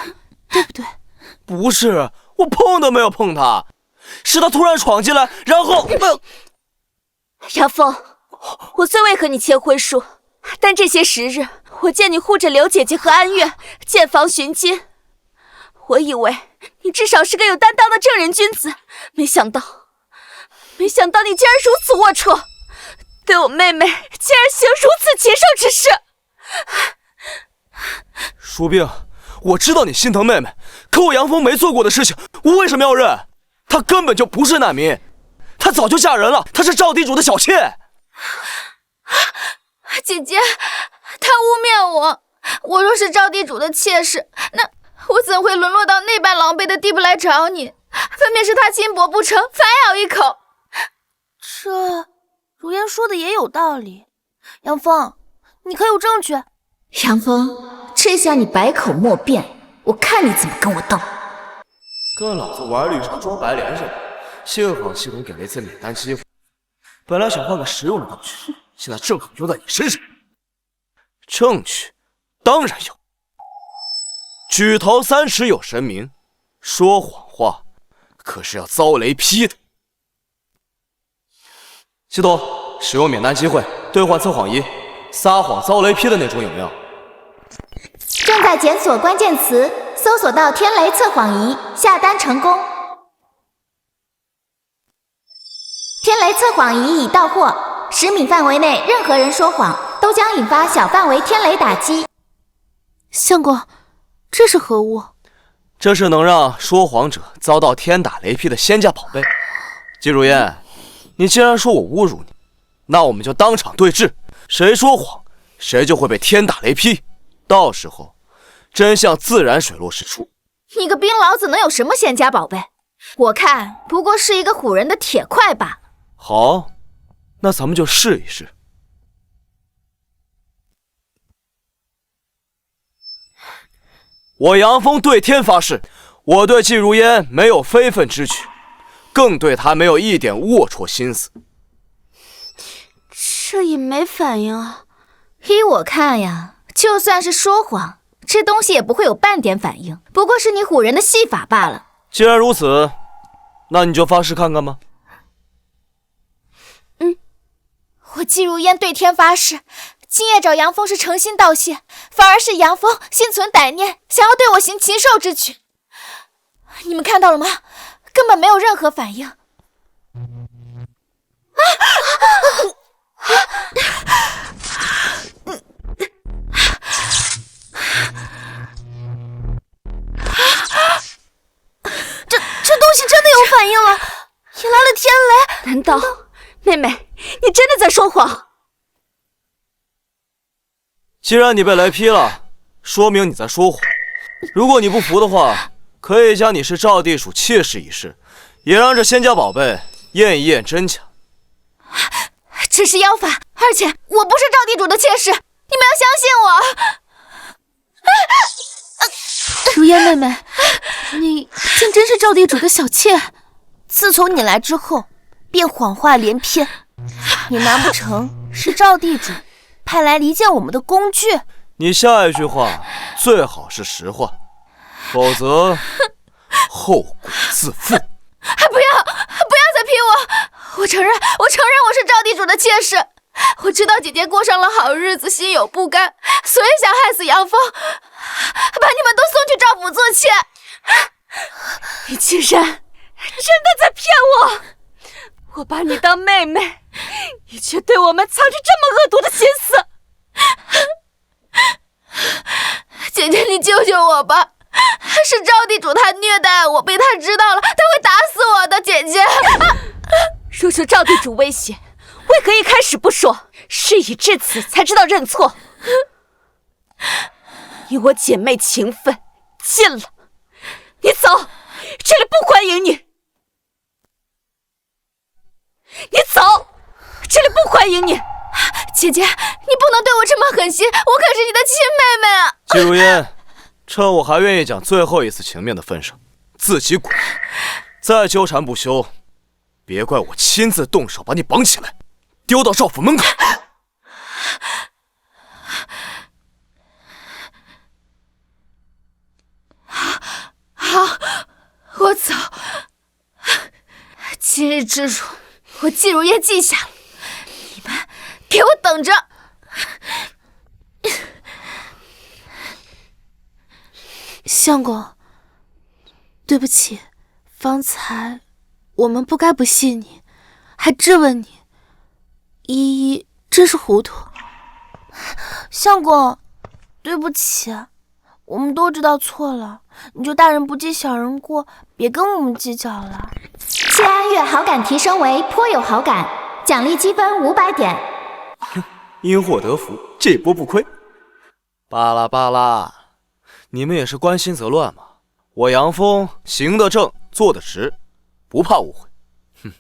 对不对？不是，我碰都没有碰他，是他突然闯进来，然后……杨峰，我虽未和你签婚书，但这些时日，我见你护着刘姐姐和安月，建房寻亲，我以为你至少是个有担当的正人君子，没想到你竟然如此龌龊，对我妹妹竟然行如此禽兽之事。舒冰，我知道你心疼妹妹，可我杨峰没做过的事情，我为什么要认？她根本就不是难民，她早就嫁人了，她是赵地主的小妾。姐姐，他污蔑我，我若是赵地主的妾室，那我怎会沦落到那般狼狈的地步来找你？分明是他轻薄不成，反咬一口。这如烟说的也有道理，杨峰，你可有证据？杨峰，这下你百口莫辩，我看你怎么跟我斗。跟老子玩绿茶装白脸是吧？幸好系统给了一次免单机会，本来想换个实用的道具，现在正好用在你身上。证据当然有，举头三尺有神明，说谎话可是要遭雷劈的。系统使用免单机会兑换测谎仪，撒谎遭雷劈的那种有没有？正在检索关键词，搜索到天雷测谎仪，下单成功。天雷测谎仪已到货，10米范围内任何人说谎都将引发小范围天雷打击。相公，这是何物？这是能让说谎者遭到天打雷劈的仙家宝贝。季如烟，你既然说我侮辱你，那我们就当场对质，谁说谎，谁就会被天打雷劈。到时候，真相自然水落石出。你个冰老子能有什么仙家宝贝？我看不过是一个唬人的铁块罢了。好，那咱们就试一试。我杨峰对天发誓，我对季如烟没有非分之举，更对她没有一点龌龊心思。这也没反应啊！依我看呀，就算是说谎，这东西也不会有半点反应，不过是你唬人的戏法罢了。既然如此，那你就发誓看看吧。我季如烟对天发誓，今夜找杨峰是诚心道谢，反而是杨峰心存歹念，想要对我行禽兽之举。你们看到了吗？根本没有任何反应。这东西真的有反应了，引来了天雷。难道妹妹，你真的在说谎？既然你被雷劈了，说明你在说谎。如果你不服的话，可以将你是赵地主切试一试，也让这仙家宝贝验一验真假。这是妖法，而且我不是赵地主的妾室，你们要相信我。如烟妹妹，你竟真是赵地主的小妾。自从你来之后，便谎话连篇。你难不成是赵地主派来离间我们的工具？你下一句话最好是实话，否则后果自负。不要再批我！我承认我是赵地主的妾室。我知道姐姐过上了好日子，心有不甘，所以想害死杨峰，把你们都送去赵府做妾。你竟然真的在骗我！我把你当妹妹，你却对我们藏着这么恶毒的心思。姐姐，你救救我吧！是赵地主他虐待我，被他知道了，他会打死我的。姐姐，若受赵地主威胁，为何一开始不说？事已至此才知道认错。你我姐妹情分尽了，你走，这里不欢迎你。你走，这里不欢迎你。姐姐，你不能对我这么狠心，我可是你的亲妹妹啊！季如烟，趁我还愿意讲最后一次情面的份上，自己滚！再纠缠不休，别怪我亲自动手把你绑起来，丢到赵府门口。好，我走。今日之辱，我季如烟记下了。你们给我等着！相公，对不起，方才我们不该不信你，还质问你，依依真是糊涂。相公，对不起，我们都知道错了，你就大人不计小人过，别跟我们计较了。谢安月好感提升为颇有好感，奖励积分500点。因祸得福，这波不亏。巴拉巴拉，你们也是关心则乱嘛。我杨峰行得正，坐得直，不怕误会。哼。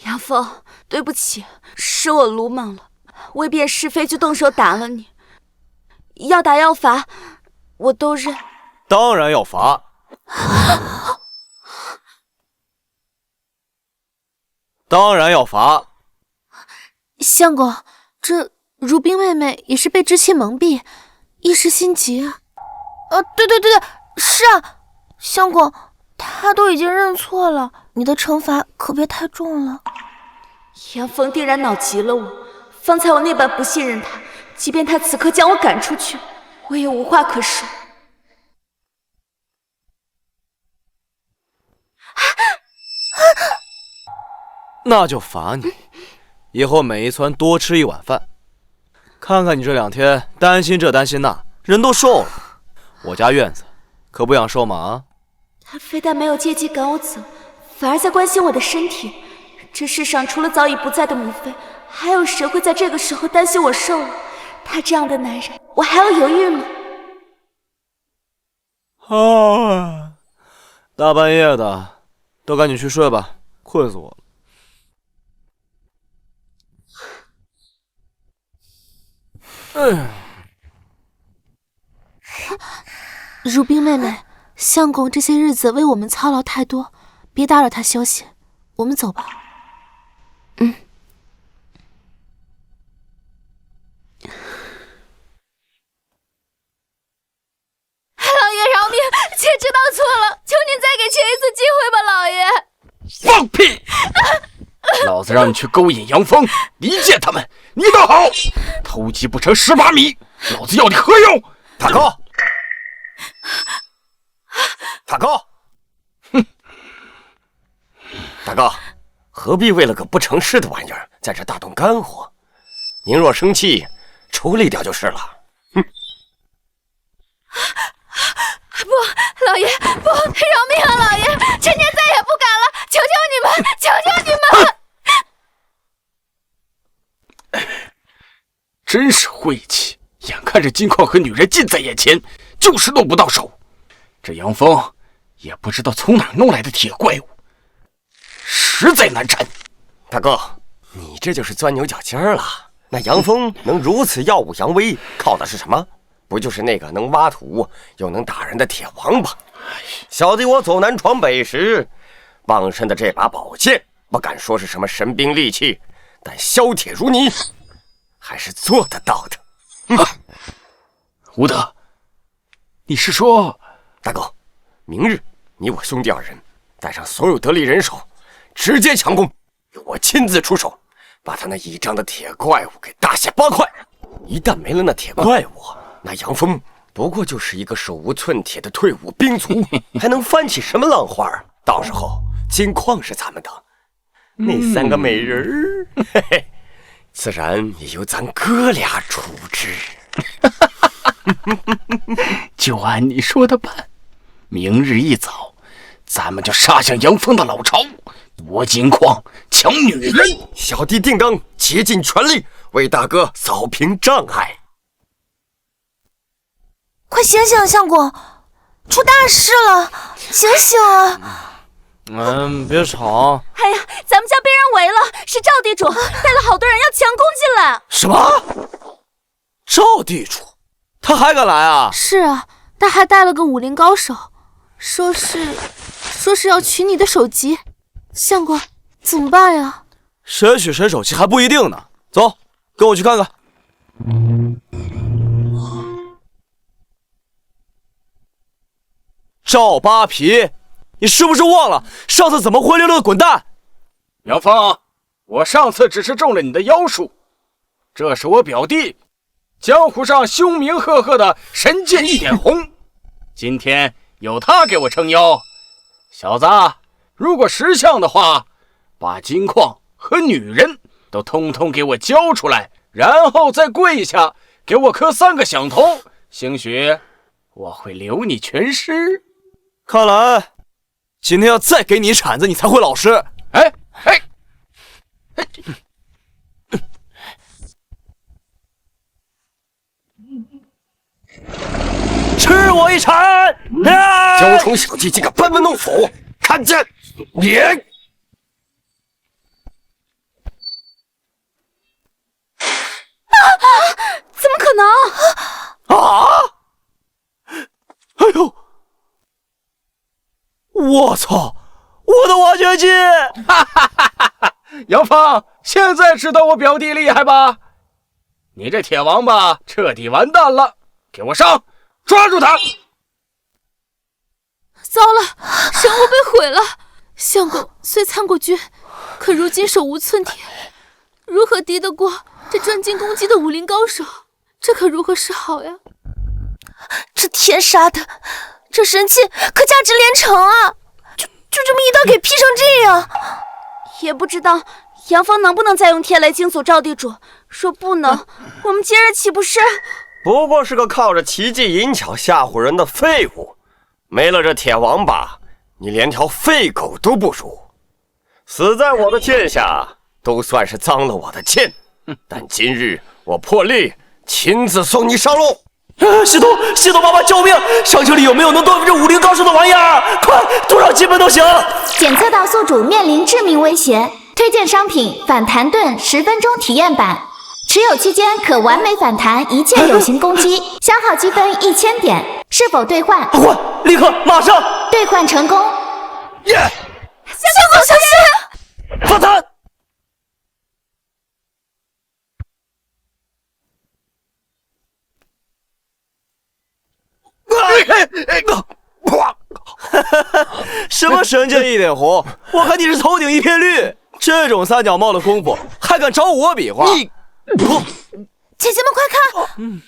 杨峰，对不起，是我鲁莽了，为辨是非就动手打了你。要打要罚，我都认。当然要罚。当然要罚。相公，这如冰妹妹也是被之气蒙蔽，一时心急啊。对，是啊，相公，她都已经认错了，你的惩罚可别太重了。杨峰定然恼极了我，方才我那般不信任他，即便他此刻将我赶出去，我也无话可说。那就罚你，以后每一村多吃一碗饭。看看你这2天担心这担心那，人都瘦了。我家院子可不养瘦马啊。他非但没有借机赶我走，反而在关心我的身体。这世上除了早已不在的母妃，还有谁会在这个时候担心我瘦了？他这样的男人，我还要犹豫吗？大半夜的，都赶紧去睡吧，困死我了。如冰妹妹，相公这些日子为我们操劳太多，别打扰他休息，我们走吧。老爷饶命，妾知道错了，求您再给妾一次机会吧，老爷。放屁！老子让你去勾引杨峰、离间他们，你倒好，偷鸡不成蚀把米，老子要你何用？大哥，大哥，哼，大哥，何必为了个不成事的玩意儿在这大动肝火？您若生气，处理掉就是了。哼！不，老爷，不，饶命啊，老爷，臣妾再也不敢了，求求你们，求求你们！真是晦气！眼看着金矿和女人近在眼前，就是落不到手。这杨峰也不知道从哪弄来的铁怪物，实在难缠。大哥，你这就是钻牛角尖了。那杨峰能如此耀武扬威，靠的是什么？不就是那个能挖土又能打人的铁王八？小弟我走南闯北时，傍身的这把宝剑，不敢说是什么神兵利器，但削铁如泥，还是做得到的。吴德，你是说，大哥，明日你我兄弟2人带上所有得力人手，直接强攻，由我亲自出手，把他那倚仗的铁怪物给大卸8块。一旦没了那铁怪物，那杨峰不过就是一个手无寸铁的退伍兵卒，还能翻起什么浪花？到时候金矿是咱们的，那3个美人儿，嘿嘿，自然也由咱哥俩处置。就按你说的办。明日一早，咱们就杀向杨峰的老巢，夺金矿，抢女人。小弟定当竭尽全力为大哥扫平障碍。快醒醒，相公，出大事了，醒醒啊！别吵。哎呀，咱们家被人围了，是赵地主带了好多人要强攻进来。什么？赵地主，他还敢来啊？是啊，他还带了个武林高手，说是要取你的首级。相公，怎么办呀？谁取谁首级还不一定呢。走，跟我去看看。赵扒皮，你是不是忘了上次怎么灰溜溜的滚蛋？杨峰，我上次只是中了你的妖术，这是我表弟，江湖上凶名赫赫的神剑一点红，今天有他给我撑腰。小子，如果识相的话，把金矿和女人都通通给我交出来，然后再跪下给我磕3个响头，兴许我会留你全尸。看来今天要再给你一铲子，你才会老实。哎，吃我一铲！雕虫小技竟敢班门弄斧，看见脸！怎么可能？我操！我的挖掘机！杨峰，现在知道我表弟厉害吧？你这铁王八彻底完蛋了！给我上，抓住他！糟了，生物被毁了。相公虽参过军，可如今手无寸铁，如何敌得过这专精攻击的武林高手？这可如何是好呀？这天杀的，这神器可价值连城啊！就这么一刀给劈成这样，也不知道杨峰能不能再用天雷惊悚赵地主。若不能，我们今日岂不是……不过是个靠着奇技淫巧吓唬人的废物，没了这铁王八，你连条废狗都不如。死在我的剑下，都算是脏了我的剑。但今日我破例亲自送你上路。系统爸爸救命！商城里有没有能对付这武林高手的玩意儿？快，多少积分都行。检测到宿主面临致命威胁，推荐商品反弹盾10分钟体验版，持有期间可完美反弹一切有形攻击，消耗积分1000点。是否兑换？换，立刻，马上！兑换成功。相公小心！反弹！什么神剑一点红？我看你是头顶一片绿。这种三脚猫的功夫，还敢找我比划？姐姐们快看，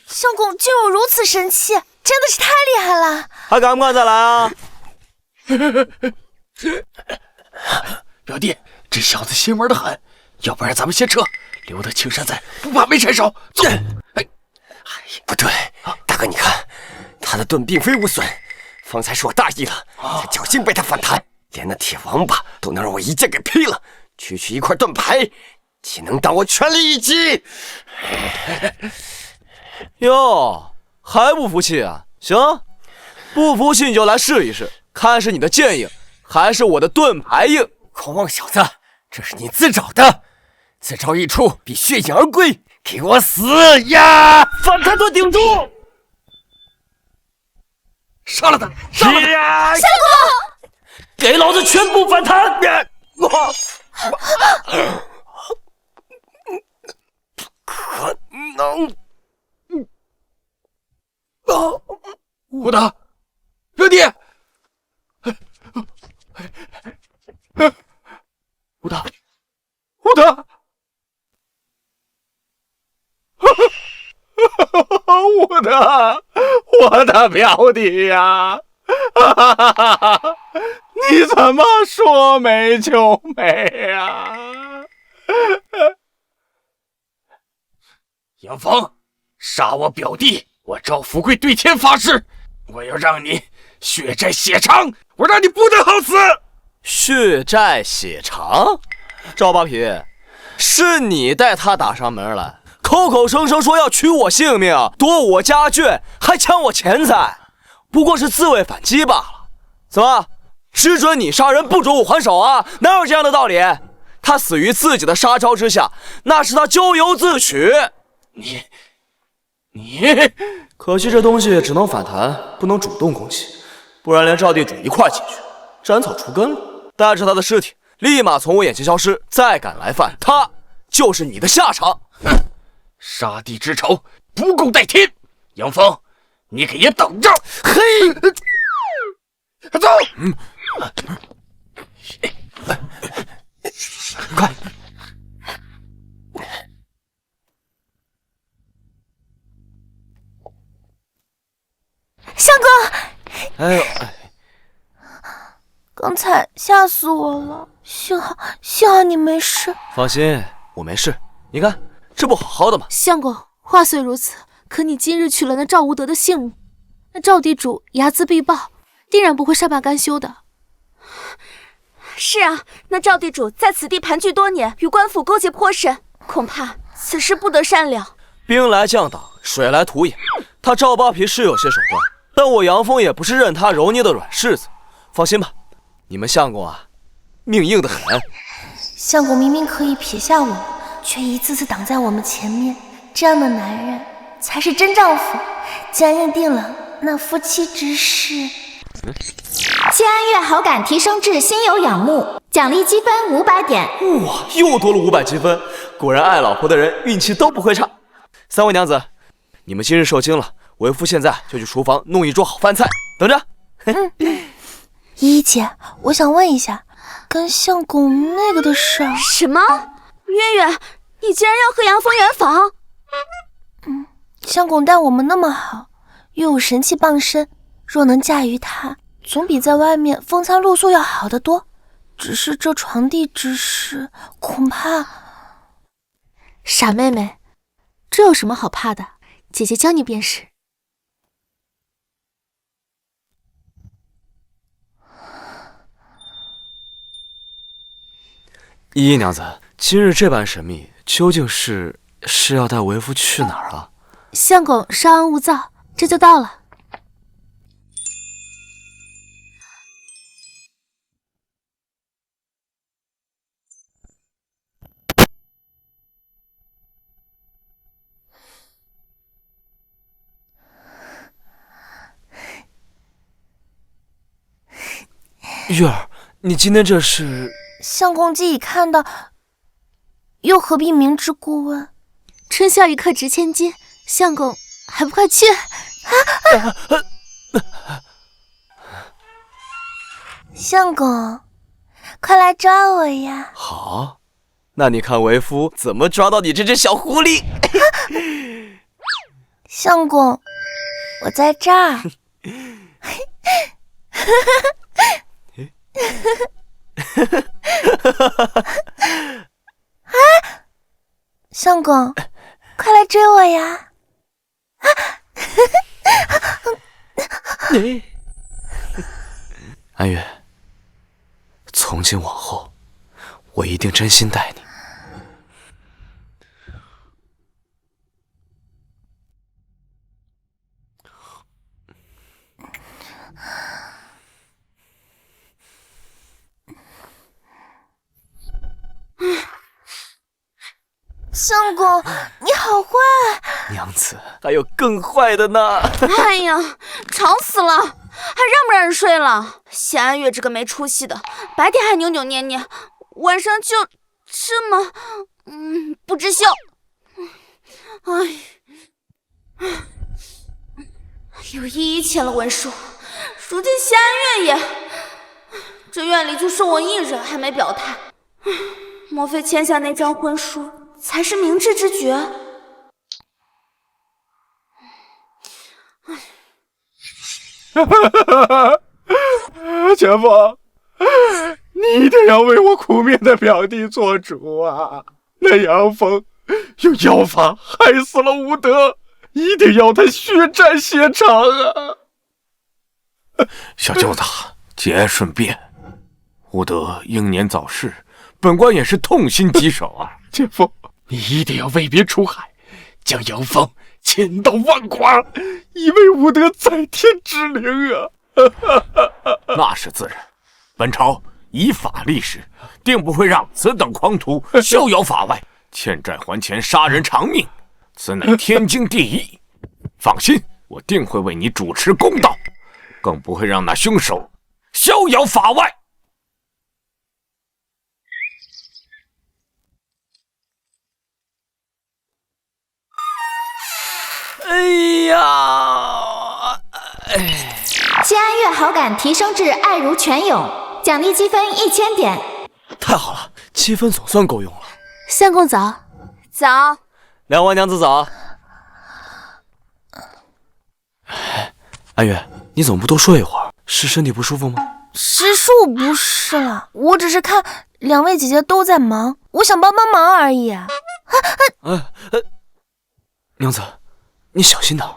相公竟有如此神器，真的是太厉害了！还敢不敢再来啊？表弟，这小子心玩得很，要不然咱们先撤，留得青山在，不怕没柴烧。走。不对，大哥，你看，他的盾并非无损，方才是我大意了，才侥幸被他反弹，连那铁王八都能让我一剑给劈了，区区一块盾牌，岂能当我全力一击？哟，还不服气啊？行，不服气你就来试一试，看是你的剑硬，还是我的盾牌硬。狂妄小子，这是你自找的，此招一出，必血影而归，给我死呀！反弹盾顶住！杀了他！杀了他！相公，给老子全部反弹！可能。武大，表弟，武大，武大，我的表弟呀！你怎么说没就没呀？杨峰，杀我表弟！我赵富贵对天发誓，我要让你血债血偿，我让你不得好死！血债血偿？赵八皮，是你带他打上门来，口口声声说要取我性命，夺我家眷，还抢我钱财，不过是自卫反击罢了。怎么，只准你杀人，不准我还手啊？哪有这样的道理？他死于自己的杀招之下，那是他咎由自取。你，可惜这东西只能反弹，不能主动攻击，不然连赵地主一块进去，斩草除根了。带着他的尸体立马从我眼前消失，再敢来犯，他就是你的下场。杀弟之仇，不共戴天！杨峰，你可也等着！嘿，走！快！相公，哎呦，刚才吓死我了，幸好你没事。放心，我没事。你看，这不好好的吗？相公，话虽如此，可你今日取了那赵无德的性命，那赵地主睚眦必报，定然不会善罢甘休的。是啊，那赵地主在此地盘踞多年，与官府勾结颇深，恐怕此事不得善了。兵来将挡，水来土掩，他赵八皮是有些手段，但我杨峰也不是任他揉捏的软柿子。放心吧，你们相公啊，命硬得很。相公明明可以撇下我们，却一次次挡在我们前面，这样的男人才是真丈夫。既然认定了那夫妻之事，谢安月好感提升至心有仰慕，奖励积分500点。哇，又多了500积分，果然爱老婆的人运气都不会差。3位娘子，你们今日受惊了，为夫现在就去厨房弄一桌好饭菜，等着。依依姐，我想问一下，跟相公那个的事儿。什么？月月，你竟然要和杨峰圆房？相公待我们那么好，又有神器傍身，若能驾驭他，总比在外面风餐露宿要好得多。只是这床地之事，恐怕……傻妹妹，这有什么好怕的？姐姐教你便是。依依娘子，今日这般神秘，究竟是要带为夫去哪儿啊？相公稍安勿躁，这就到了。月儿，你今天这是……相公既已看到，又何必明知故问？春宵一刻值千金，相公还不快去！相公，快来抓我呀！好，那你看为夫怎么抓到你这只小狐狸？相公，我在这儿。相公，快来追我呀！安月，从今往后，我一定真心待你。相公，你好坏！娘子，还有更坏的呢！哎呀，吵死了，还让不让人睡了？谢安月这个没出息的，白天还扭扭捏捏，晚上就这么……不知羞。有依依签了文书，如今谢安月也……这院里就剩我一人还没表态，莫非签下那张婚书才是明智之举？前夫，你一定要为我苦面的表弟做主啊！那杨峰用妖法害死了武德，一定要他血债血偿啊！小舅子，节哀顺变，武德英年早逝，本官也是痛心疾首啊！前夫，你一定要为民除害，将杨峰千刀万剐，以为武德在天之灵啊！那是自然，本朝以法立誓，定不会让此等狂徒逍遥法外，欠债还钱，杀人偿命，此乃天经地义。放心，我定会为你主持公道，更不会让那凶手逍遥法外。哎呀！谢安月好感提升至爱如泉涌，奖励积分1000点。太好了，积分总算够用了。相公早。早。两位娘子早。安月，你怎么不多说一会儿？是身体不舒服吗？实属不是了，我只是看两位姐姐都在忙，我想帮帮忙而已。娘子，你小心点。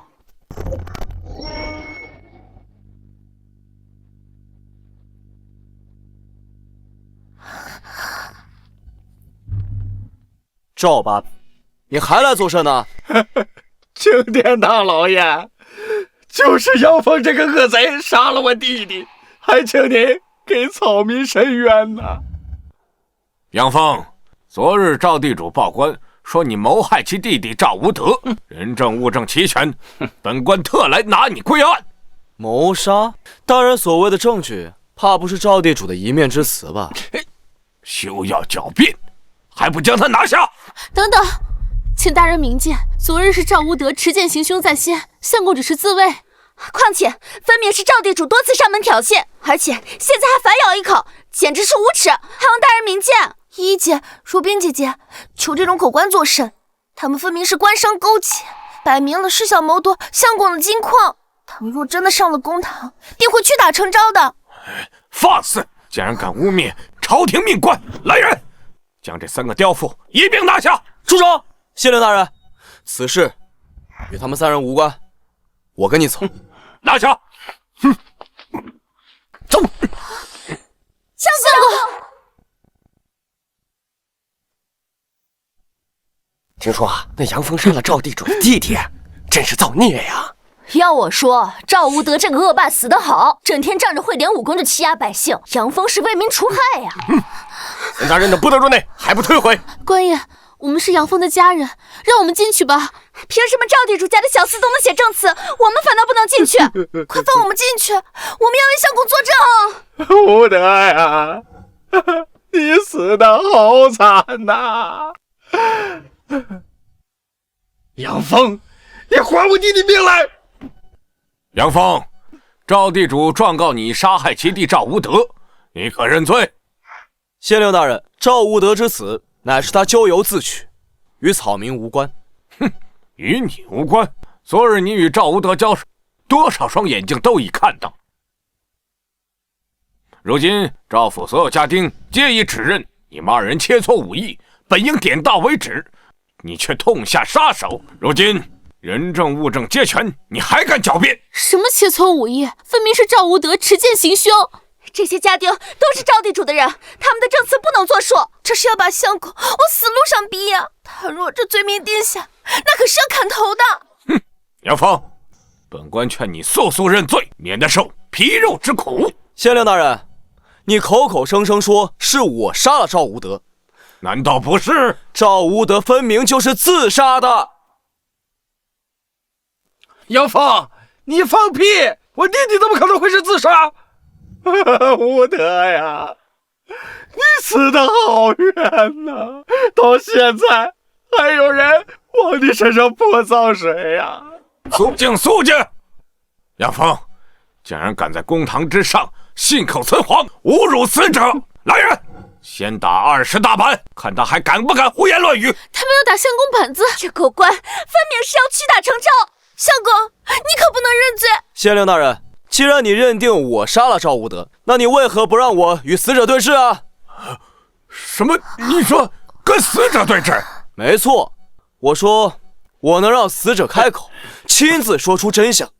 赵八，你还来作甚呢？青天大老爷，就是杨峰这个恶贼杀了我弟弟，还请您给草民伸冤呐！杨峰，昨日赵地主报官说你谋害其弟弟赵无德，人证物证齐全，本官特来拿你归案。谋杀？当然，所谓的证据怕不是赵地主的一面之词吧？休要狡辩，还不将他拿下！等等，请大人明鉴，昨日是赵无德持剑行凶在先，相公只是自卫。况且分明是赵地主多次上门挑衅，而且现在还反咬一口，简直是无耻，还望大人明鉴。依依姐、如冰姐姐，求这种口官作甚？他们分明是官商勾结，摆明了是想谋夺相公的金矿。他们若真的上了公堂，定会屈打成招的。放肆！竟然敢污蔑朝廷命官！来人，将这3个刁妇一并拿下！住手！县令大人，此事与他们3人无关，我跟你走。拿下！哼，走！相公，听说啊，那杨峰杀了赵地主的弟弟，真是造孽呀！要我说，赵无德这个恶霸死得好，整天仗着会点武功就欺压百姓，杨峰是为民除害呀！孙大人等不得入内，还不退回！官爷，我们是杨峰的家人，让我们进去吧。凭什么赵地主家的小厮都能写证词，我们反倒不能进去？快放我们进去，我们要为相公作证。无德呀，你死得好惨呐！杨峰，你还我弟弟命来！杨峰，赵地主状告你杀害其弟赵无德，你可认罪？县令大人，赵无德之死乃是他咎由自取，与草民无关。哼，与你无关。昨日你与赵无德交手，多少双眼睛都已看到。如今赵府所有家丁皆已指认你们2人切磋武艺，本应点到为止，你却痛下杀手。如今人证物证皆全，你还敢狡辩？什么切磋武艺？分明是赵无德持剑行凶。这些家丁都是赵地主的人，他们的证词不能作数。这是要把相公往死路上逼呀！他若这罪名定下，那可是要砍头的。哼，杨峰，本官劝你速速认罪，免得受皮肉之苦。县令大人，你口口声声说是我杀了赵无德，难道不是？赵无德分明就是自杀的。杨峰，你放屁！我弟弟怎么可能会是自杀？无德呀，你死得好冤呐！到现在还有人往你身上泼脏水呀！肃静，肃静！杨峰，竟然敢在公堂之上信口雌黄，侮辱死者！来人，先打20大板，看他还敢不敢胡言乱语！他们要打相公板子，这狗官分明是要屈打成招。相公，你可不能认罪！县令大人，既然你认定我杀了赵无德，那你为何不让我与死者对质啊？什么？你说跟死者对质？没错，我说我能让死者开口，亲自说出真相。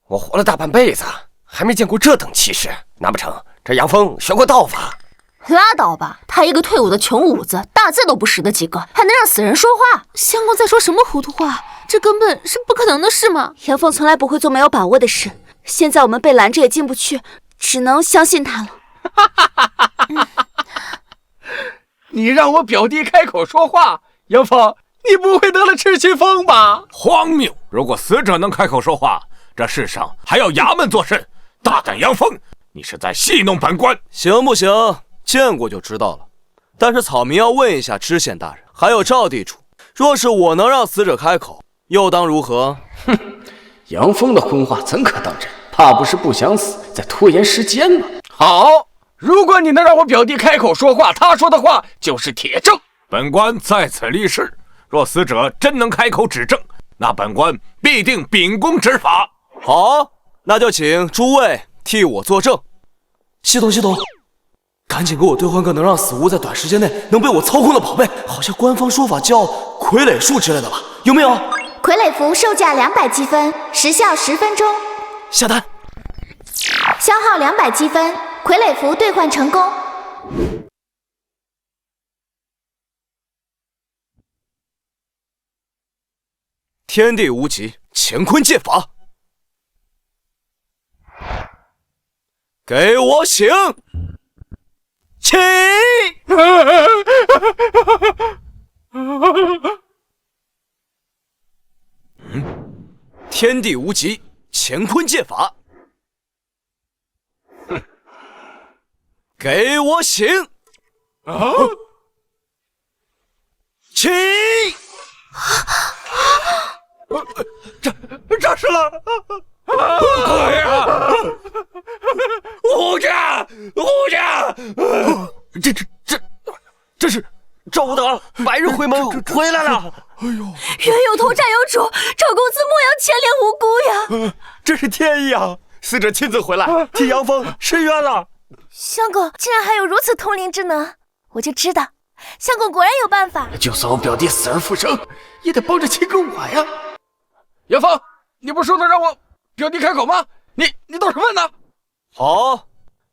我活了大半辈子，还没见过这等气势。难不成这杨峰学过道法？拉倒吧，他一个退伍的穷五子，大字都不识得几个，还能让死人说话？相公在说什么糊涂话？这根本是不可能的事嘛！杨峰从来不会做没有把握的事，现在我们被拦着也进不去，只能相信他了。你让我表弟开口说话，杨峰，你不会得了赤气疯吧？荒谬！如果死者能开口说话，这世上还要衙门做甚？大胆杨峰，你是在戏弄本官！行不行？见过就知道了。但是草民要问一下知县大人，还有赵地主，若是我能让死者开口，又当如何？哼，杨峰的荤话怎可当真？怕不是不想死，在拖延时间吧？好，如果你能让我表弟开口说话，他说的话就是铁证。本官在此立誓，若死者真能开口指证，那本官必定秉公执法。好，那就请诸位替我作证。系统，赶紧给我兑换个能让死无在短时间内能被我操控的宝贝，好像官方说法叫傀儡术之类的吧？有没有？傀儡服售价200积分，时效10分钟。下单。消耗200积分，傀儡服兑换成功。天地无极，乾坤借法，给我醒！起！天地无极，乾坤借法，给我醒！啊！起！这是了！哎呀！胡家，胡家！这是赵武德白日回门回来了！哎呦，冤有头债有主，赵公子莫要牵连无辜呀！这是天意啊！死者亲自回来替杨峰伸冤了。相公竟然还有如此通灵之能，我就知道，相公果然有办法。就算我表弟死而复生，也得帮着亲哥我呀！杨峰，你不是说能让我表弟开口吗？你倒是问呢？好，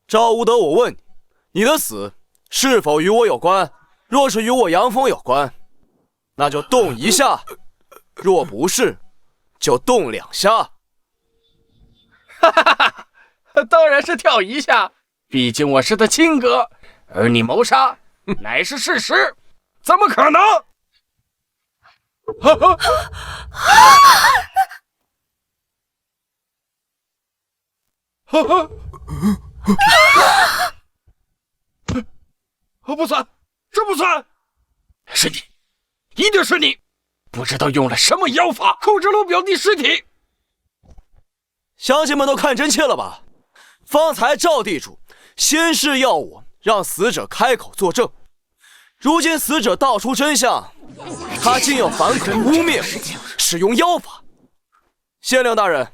赵无德，我问你，你的死是否与我有关？若是与我杨峰有关，那就动一下；若不是，就动2下。哈哈哈，当然是跳一下，毕竟我是他亲哥，而你谋杀乃是事实，怎么可能？不算，这不算。是你，一定是你，不知道用了什么妖法控制了我表弟尸体。乡亲们都看真切了吧？方才赵地主先是要我让死者开口作证，如今死者道出真相，他竟要反口污蔑我，使用妖法。县令大人，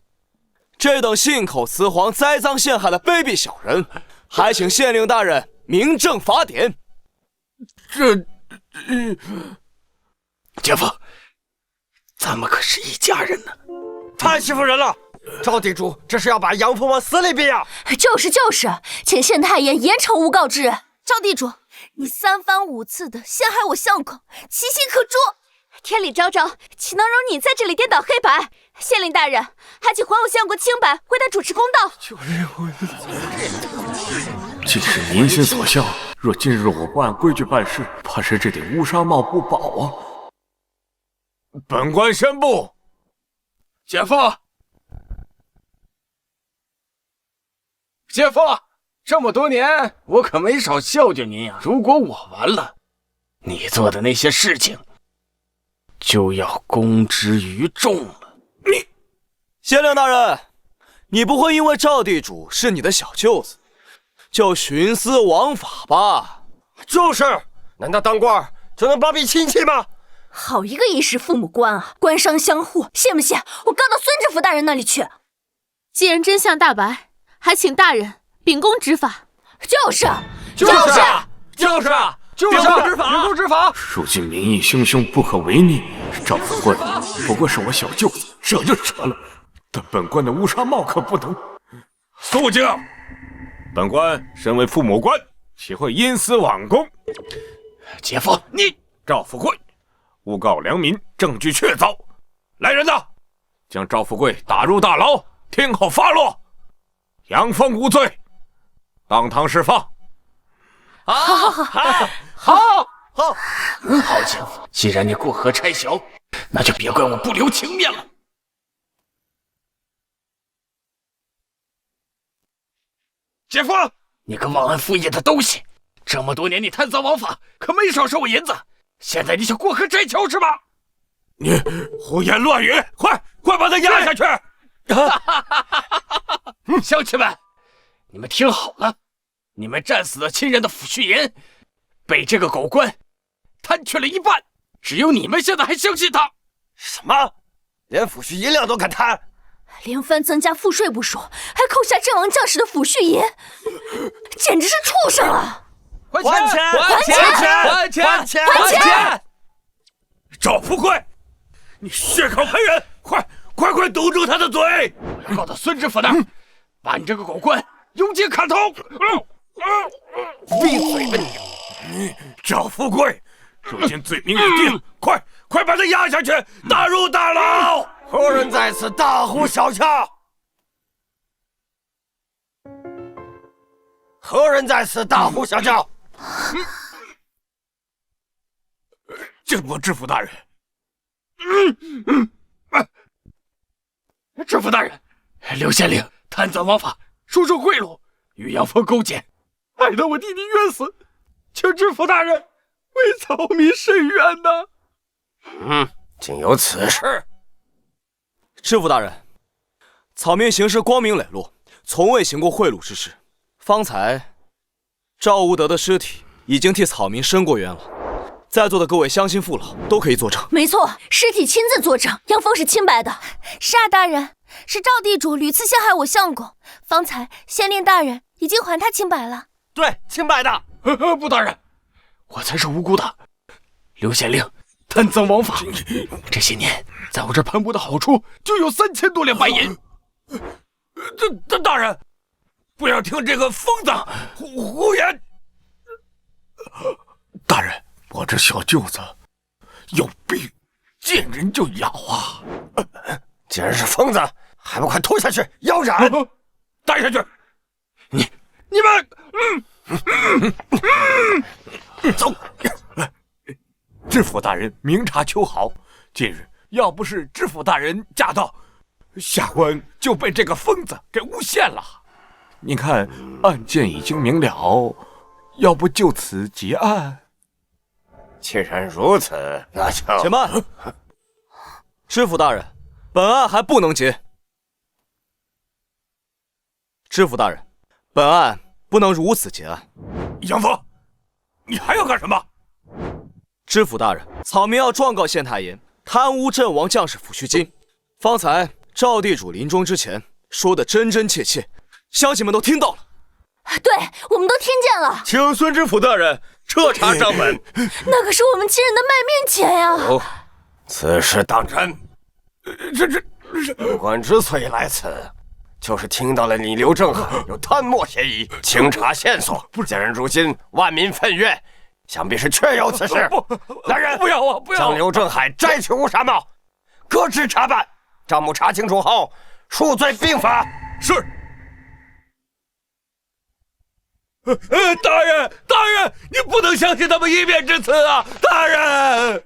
这等信口雌黄、栽赃陷害的卑鄙小人，还请县令大人明正法典。姐夫，咱们可是一家人呢！太欺负人了！赵地主这是要把杨峰往死里逼呀！就是，请县太爷严惩诬告之人。赵地主，你3番5次的陷害我相公，其心可诛。天理昭昭，岂能容你在这里颠倒黑白？县令大人，还请还我相公清白，为他主持公道。既是民心所向，若今日我不按规矩办事，怕是这顶乌纱帽不保啊！本官宣布，姐夫，姐夫，这么多年我可没少孝敬您呀。如果我完了，你做的那些事情就要公之于众了。县令大人，你不会因为赵地主是你的小舅子，就徇私枉法吧？就是，难道当官就能包庇亲戚吗？好一个衣食父母官啊，官商相护，信不信我告到孙知府大人那里去？既然真相大白，还请大人秉公执法。就是，秉公执法。如今民意汹汹，不可违逆。赵富贵不过是我小舅子，惹就惹了，但本官的乌纱帽可不能。肃静！本官身为父母官，岂会因私枉公？姐夫，你赵富贵诬告良民，证据确凿。来人呐，将赵富贵打入大牢，听候发落。杨峰无罪，当堂释放。好，姐夫，既然你过河拆桥，那就别怪我不留情面了。姐夫，你个忘恩负义的东西！这么多年你贪赃枉法，可没少收我银子。现在你想过河拆桥是吧？你胡言乱语！快把他压下去！乡亲们，你们听好了，你们战死的亲人的抚恤银被这个狗官贪去了一半，只有你们现在还相信他。什么？连抚恤银两都敢贪？连番增加赋税不说，还扣下阵亡将士的抚恤银，简直是畜生啊！还钱！赵富贵，你血口喷人，快堵住他的嘴！我要告到孙知府那儿，把你这个狗官永井砍头！闭嘴吧你！赵富贵，如今罪名已定，快把他压下去，打入大牢！何人在此大呼小叫？何人在此大呼小叫？见过知府大人。知府大人，刘县令贪赃枉法，收受贿赂，与杨峰勾结，害得我弟弟冤死，请知府大人为草民伸冤呐！竟有此事！知府大人，草民行事光明磊落，从未行过贿赂之事。方才赵无德的尸体已经替草民伸过冤了，在座的各位乡亲父老都可以作证。没错，尸体亲自作证，杨峰是清白的。是啊，大人，是赵地主屡次陷害我相公，方才县令大人已经还他清白了。对，清白的。不，大人，我才是无辜的。刘县令贪赃枉法，这些年在我这盘剥的好处就有3000多两白银。大人，不要听这个疯子胡言。大人，我这小舅子有病，见人就咬啊！既然是疯子，还不快拖下去腰斩！带下去！你们，走！知府大人明察秋毫，近日要不是知府大人驾到，下官就被这个疯子给诬陷了。您看，案件已经明了，要不就此结案？既然如此，那就且慢。知府大人，本案还不能结。知府大人，本案不能如此结案。杨峰，你还要干什么？知府大人，草民要状告县太爷贪污阵亡将士抚恤金。方才赵地主临终之前说的真真切切，乡亲们都听到了。对，我们都听见了。请孙知府大人彻查账本。那可是我们亲人的卖命钱呀！此事当真？本官之所以来此，就是听到了你刘正海有贪墨嫌疑，清查线索。既然如今万民愤怨，想必是确有此事。来人，不要啊！不要！将刘正海摘去乌纱帽，革职查办。账目查清楚后，数罪并罚。是。大人，你不能相信他们一面之词啊！大人，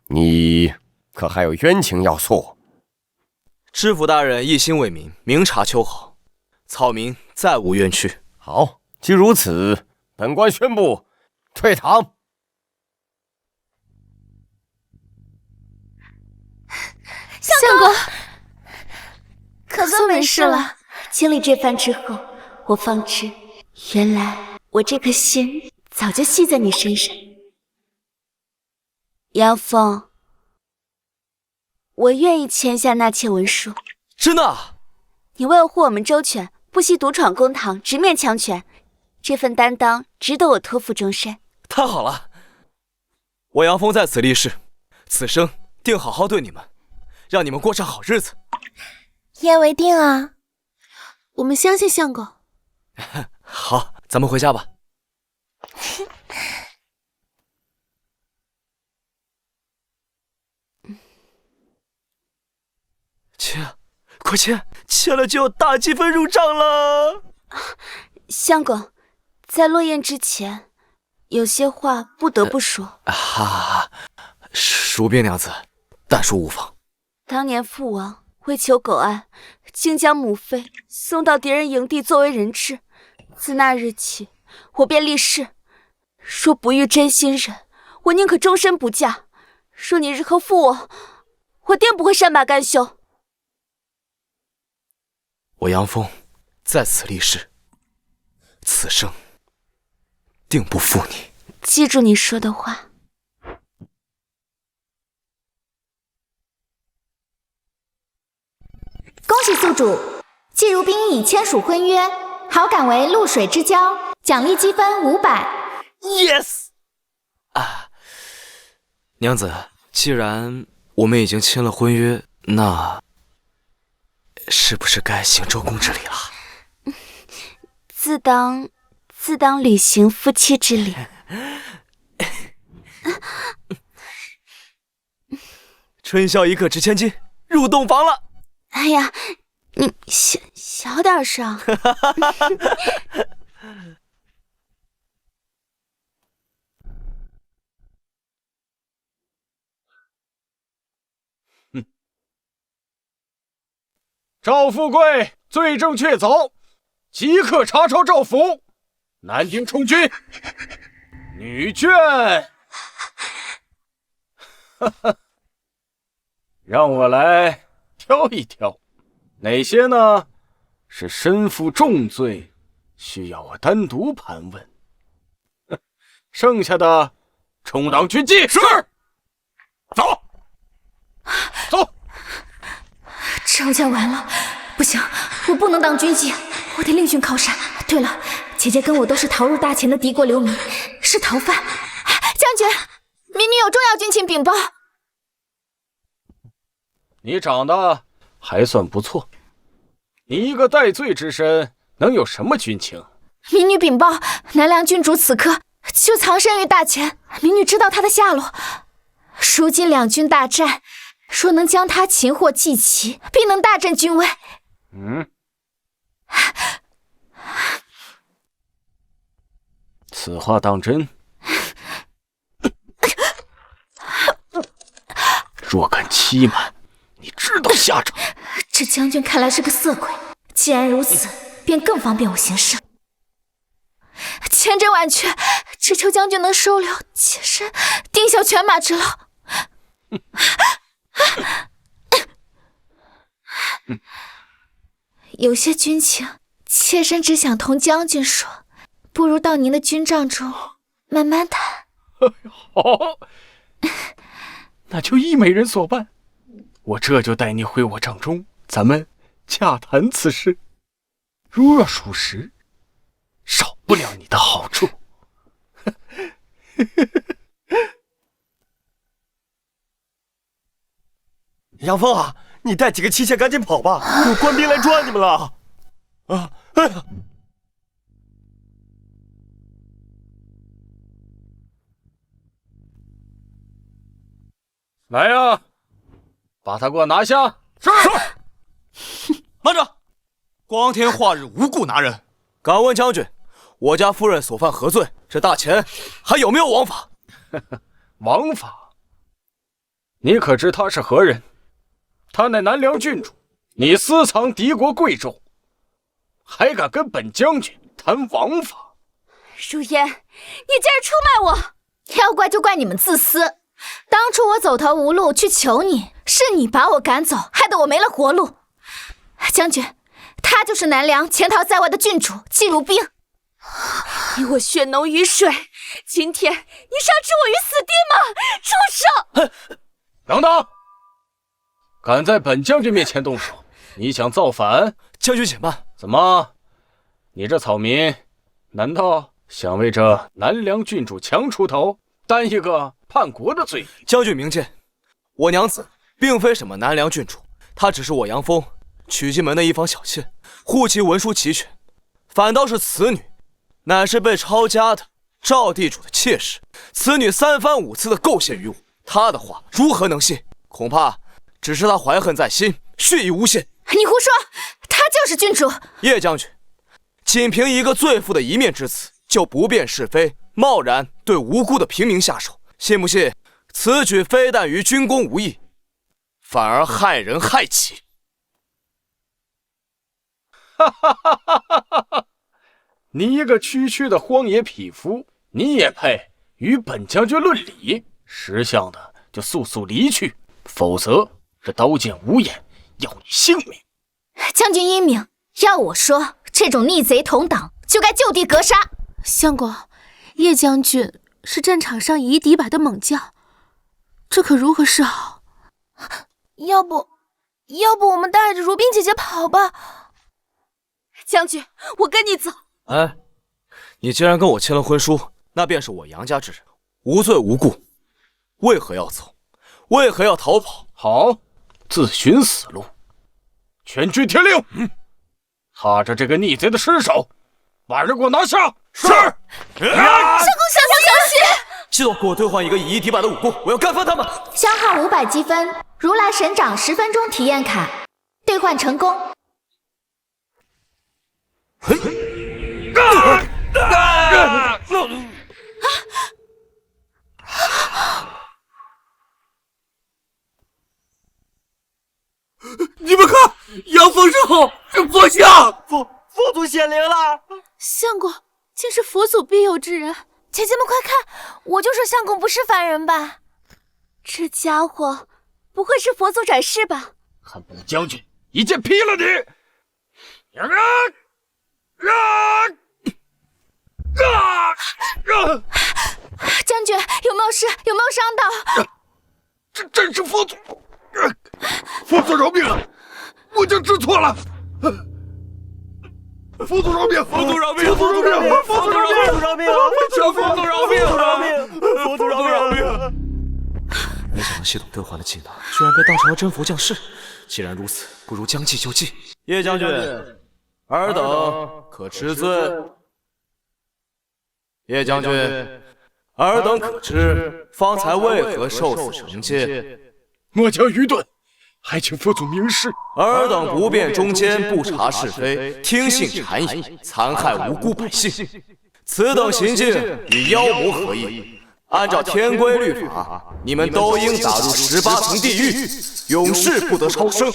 你可还有冤情要诉？知府大人一心为民，明察秋毫，草民再无冤屈。好，既如此，本官宣布退堂。相公，可算没事了。经历这番之后，我方知，原来我这颗心早就系在你身上。杨峰，我愿意签下纳妾文书。真的？你为了护我们周全，不惜独闯公堂，直面强权，这份担当值得我托付终身。太好了，我杨峰在此立誓，此生定好好对你们，让你们过上好日子。一言为定啊！我们相信相公。好，咱们回家吧。签，快签！签了就有大积分入账了。相公，在落雁之前，有些话不得不说。蜀边娘子，但说无妨。当年父王为求狗爱，竟将母妃送到敌人营地作为人质。自那日起，我便立誓，若不遇真心人，我宁可终身不嫁。若你日后负我，我定不会善罢甘休。我杨峰在此立誓，此生定不负你。记住你说的话。恭喜宿主，季如冰已签署婚约，好感为露水之交，奖励积分500。Yes！ 娘子，既然我们已经签了婚约，那是不是该行周公之礼了？自当履行夫妻之礼。春宵一刻值千金，入洞房了。哎呀，你小点声。赵富贵，罪证确凿，即刻查抄诏府，南京充军。女眷，让我来挑一挑，哪些呢是身负重罪，需要我单独盘问。剩下的充当军纪。是。走。走。赵家完了，不行，我不能当军纪，我得另寻靠山。对了，姐姐跟我都是逃入大前的敌国流民，是逃犯。将军，民女有重要军情禀报。你长得还算不错，你一个戴罪之身，能有什么军情？民女禀报，南梁郡主此刻就藏身于大前，民女知道他的下落。如今两军大战，若能将他擒获祭旗，必能大振军威。此话当真？若敢欺瞒，你知道下场。这将军看来是个色鬼，既然如此，便更方便我行事。千真万确，只求将军能收留妾身，定效犬马之劳。有些军情，妾身只想同将军说，不如到您的军帐中慢慢谈。好，那就依美人所办，我这就带你回我帐中，咱们洽谈此事。如若属实，少不了你的好处。杨峰啊，你带几个妻妾赶紧跑吧，有官兵来抓你们了！啊，哎呀！来呀，把他给我拿下！是。慢着，光天化日无故拿人，敢问将军，我家夫人所犯何罪？这大钱还有没有王法？王法？你可知他是何人？他乃南梁郡主，你私藏敌国贵胄，还敢跟本将军谈王法？如烟，你竟然出卖我！要怪就怪你们自私。当初我走投无路去求你，是你把我赶走，害得我没了活路。将军，他就是南梁潜逃在外的郡主季如冰。你我血浓于水，今天你想置我于死地吗？畜生！等等！敢在本将军面前动手，你想造反？将军且慢。怎么，你这草民，难道想为这南梁郡主强出头，担一个叛国的罪？将军明鉴，我娘子并非什么南梁郡主，她只是我杨峰娶进门的一房小妾，户籍文书齐全，反倒是此女，乃是被抄家的赵地主的妾室。此女3番5次的构陷于我，她的话如何能信？恐怕只是她怀恨在心，蓄意诬陷。你胡说，她就是郡主。叶将军，仅凭一个罪妇的一面之词，就不辨是非，贸然对无辜的平民下手，信不信此举非但于军功无益，反而害人害己？哈哈哈哈哈！你一个区区的荒野匹夫，你也配与本将军论理？识相的就速速离去，否则这刀剑无眼，要你性命！将军英明，要我说，这种逆贼同党就该就地格杀。相公，叶将军是战场上以一敌百的猛将，这可如何是好？要不我们带着如冰姐姐跑吧？将军，我跟你走。哎，你既然跟我签了婚书，那便是我杨家之人，无罪无故，为何要走？为何要逃跑？好，自寻死路！全军听令，踏着这个逆贼的尸首，把人给我拿下！是。相公小心！系统给我兑换一个以一敌百的武功，我要干翻他们！消耗500积分，如来神掌10分钟体验卡兑换成功。你们看，杨峰身后是佛像，佛佛祖显灵了！相公竟是佛祖庇佑之人。姐姐们快看，我就说相公不是凡人吧？这家伙不会是佛祖转世吧？恨不得将军一剑劈了你！将军有没有事？有没有伤到？这真是佛祖！佛祖饶命啊！我将知错了。佛祖饶命！佛祖饶命！佛祖饶命！佛祖饶命！佛祖饶命！求佛祖饶命！佛祖饶命！佛祖饶命！没想到系统兑换的技能居然被当成了真佛降世。既然如此，不如将计就计。叶将军，尔等可知罪？叶将军，尔等可知方才为何受此惩戒？末将愚钝，还请佛祖明示。尔等不辨忠奸，不察是非，听信谗言，残害无辜百姓，此等行径与妖魔合一。按照天规律法，你们都应打入18层地狱，永世不得超生。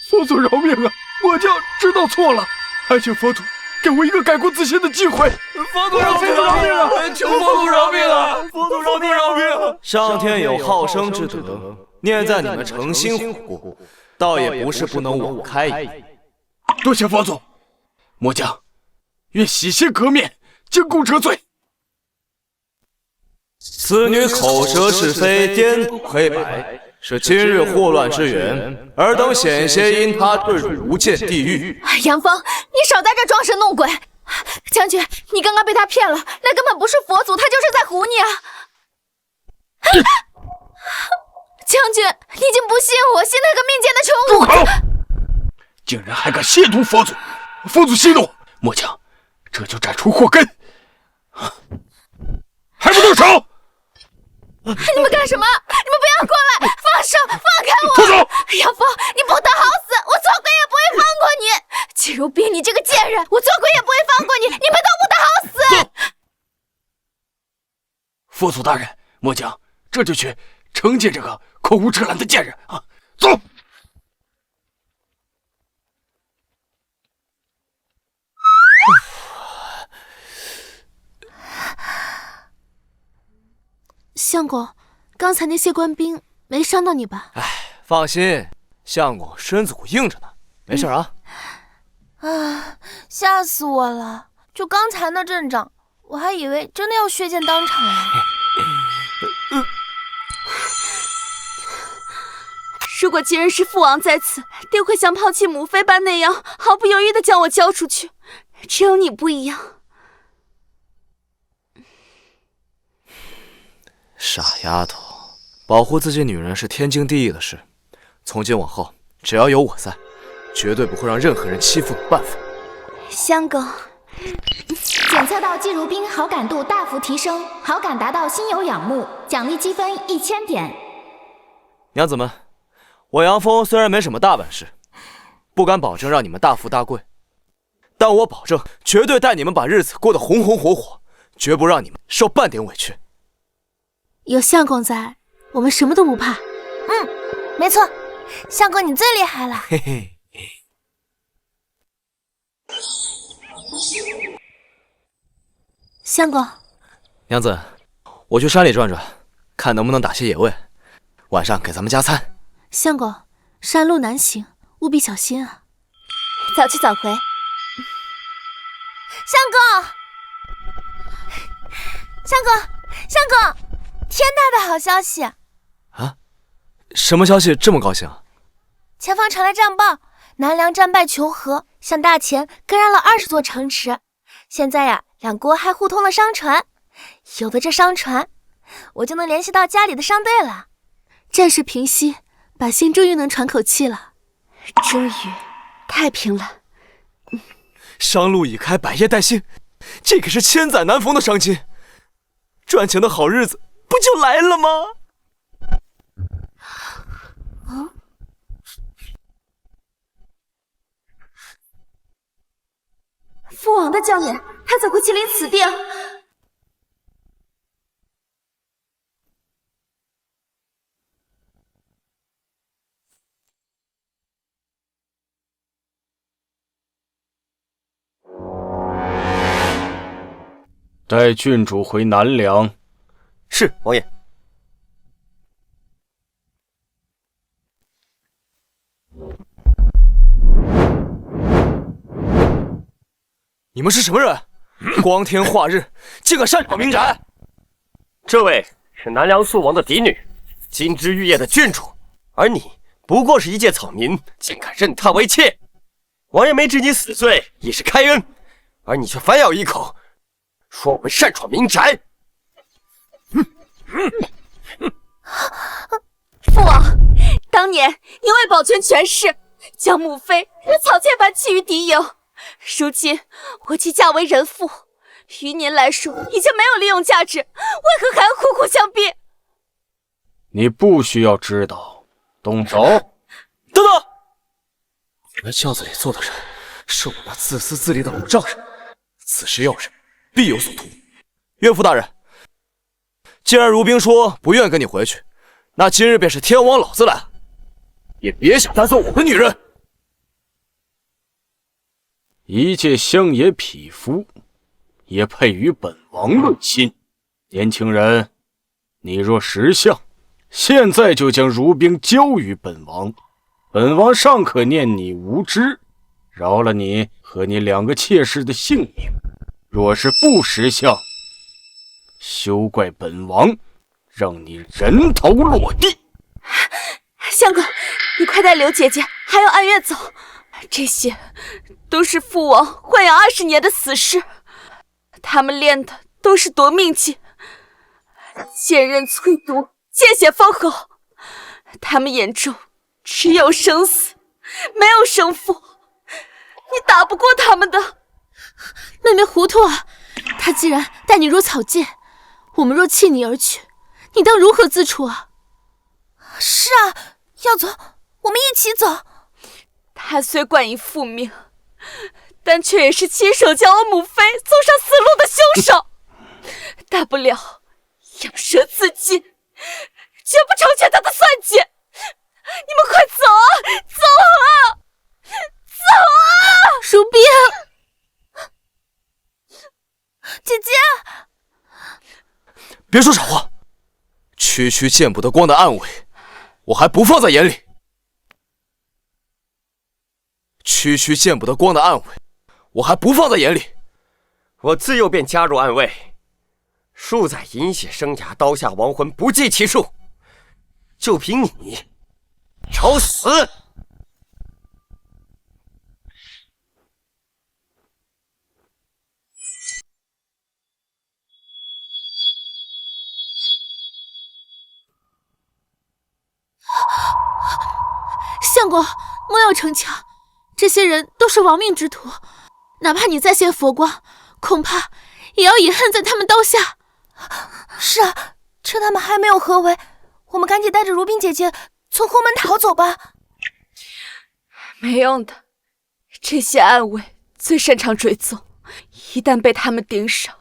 佛祖饶命啊！末将知道错了，还请佛祖给我一个改过自新的机会。佛祖饶命啊！求佛祖饶命啊！佛祖饶命饶命！上天有好生之德，念在你们诚心护过，倒也不是不能网开一役。多谢佛祖，末将愿洗心革面，将功折罪。此女口舌是非，颠倒黑白，是今日祸乱之源，尔等险些因她坠入无间地狱。杨峰，你少在这装神弄鬼！将军，你刚刚被他骗了，那根本不是佛祖，他就是在唬你啊！将军，你已经不信我，信那个命贱的穷住口！竟然还敢亵渎佛祖！佛祖息怒，末将这就斩除祸根！还不动手！你们干什么？你们不要过来！放手！放开我！住手！杨峰，你不得好死！我做鬼也不会放过你！季如冰，你这个贱人！我做鬼也不会放过你！你们都不得好死！佛祖大人，末将这就去惩戒这个口无遮拦的贱人啊！走。相公，刚才那些官兵没伤到你吧？哎，放心，相公身子骨硬着呢，没事啊。啊，吓死我了！就刚才那阵仗，我还以为真的要血溅当场了。如果既然是父王在此，定会像抛弃母妃般那样，毫不犹豫地将我交出去。只有你不一样。傻丫头，保护自己女人是天经地义的事。从今往后，只要有我在，绝对不会让任何人欺负你半分。相公，检测到季如冰好感度大幅提升，好感达到心有仰慕，奖励积分1000点。娘子们，我杨峰虽然没什么大本事，不敢保证让你们大富大贵，但我保证绝对带你们把日子过得红红火火，绝不让你们受半点委屈。有相公在，我们什么都不怕。没错，相公你最厉害了。嘿嘿。相公，娘子，我去山里转转，看能不能打些野味，晚上给咱们加餐。相公，山路难行，务必小心啊。早去早回。相公，相公，天大的好消息！啊？什么消息这么高兴啊？前方传来战报，南梁战败求和，向大前割让了20座城池。现在呀，两国还互通了商船，有了这商船，我就能联系到家里的商队了。战事平息，百姓终于能喘口气了。终于，太平了。商路已开，百业待兴，这可是千载难逢的商机，赚钱的好日子不就来了吗？父王的将领，他怎会亲临此地啊？带郡主回南梁。是，王爷。你们是什么人？光天化日，竟敢擅闯民宅！这位是南梁肃王的嫡女，金枝玉叶的郡主，而你不过是一介草民，竟敢认她为妾！王爷没治你死罪，已是开恩，而你却反咬一口，说我们擅闯民宅。父王，当年因为保全权势，将母妃如草芥般弃于敌营。如今我既嫁为人妇，于您来说已经没有利用价值，为何还要苦苦相逼？你不需要知道，动手！等等！原来轿子里坐的人是我那自私自利的老丈人，此事要人必有所图。岳父大人，既然如冰说不愿跟你回去，那今日便是天王老子来，也别想带走我的女人。一介乡野匹夫，也配与本王论亲？年轻人，你若识相，现在就将如冰交于本王，本王尚可念你无知，饶了你和你2个妾室的性命。若是不识相，休怪本王让你人头落地。相公，你快带刘姐姐还有暗月走，这些都是父王豢养20年的死士，他们练的都是夺命技，剑刃淬毒，见血封喉，他们眼中只有生死，没有胜负，你打不过他们的。妹妹糊涂啊！他既然待你如草芥，我们若弃你而去，你当如何自处啊？是啊，要走，我们一起走。他虽冠以父命，但却也是亲手将我母妃送上死路的凶手，大不了养蛇自尽，绝不成全他的算计。你们快走啊，走啊，走啊！如冰，姐姐，别说傻话，区区见不得光的暗卫，我还不放在眼里。区区见不得光的暗卫，我还不放在眼里。我自幼便加入暗卫，数载饮血生涯，刀下亡魂不计其数，就凭你，找死！相公，莫要逞强，这些人都是亡命之徒，哪怕你再现佛光，恐怕也要饮恨在他们刀下。是啊，趁他们还没有合围，我们赶紧带着如冰姐姐从后门逃走吧。没用的，这些暗卫最擅长追踪，一旦被他们盯上，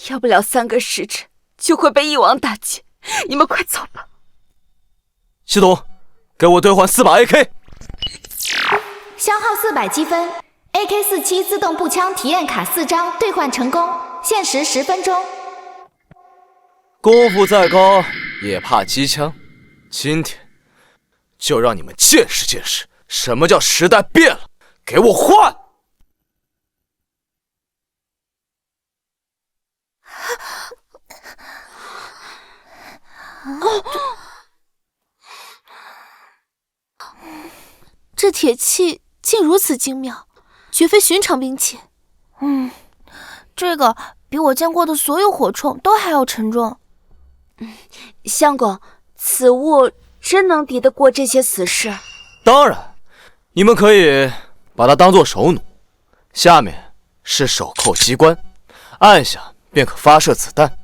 要不了3个时辰就会被一网打尽。你们快走吧。系统，给我兑换400 AK。消耗400积分 ，AK47 自动步枪体验卡4张兑换成功，限时10分钟。功夫再高也怕机枪，今天就让你们见识见识什么叫时代变了，给我换！这铁器竟如此精妙，绝非寻常兵器。这个比我见过的所有火铳都还要沉重。相公，此物真能敌得过这些死士？当然，你们可以把它当作手弩，下面是手扣机关，按下便可发射子弹。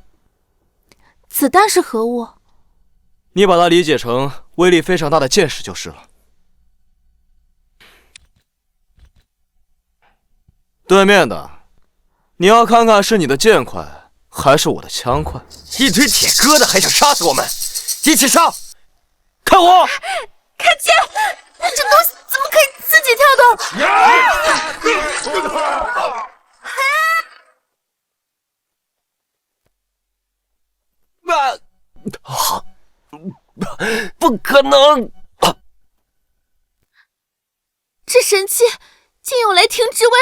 子弹是何物？你把它理解成威力非常大的箭矢就是了。对面的，你要看看是你的剑快还是我的枪快？一堆铁疙瘩还想杀死我们，一起上！看我！看剑！这东西怎么可以自己跳动？不可能！这神器竟有雷霆之威！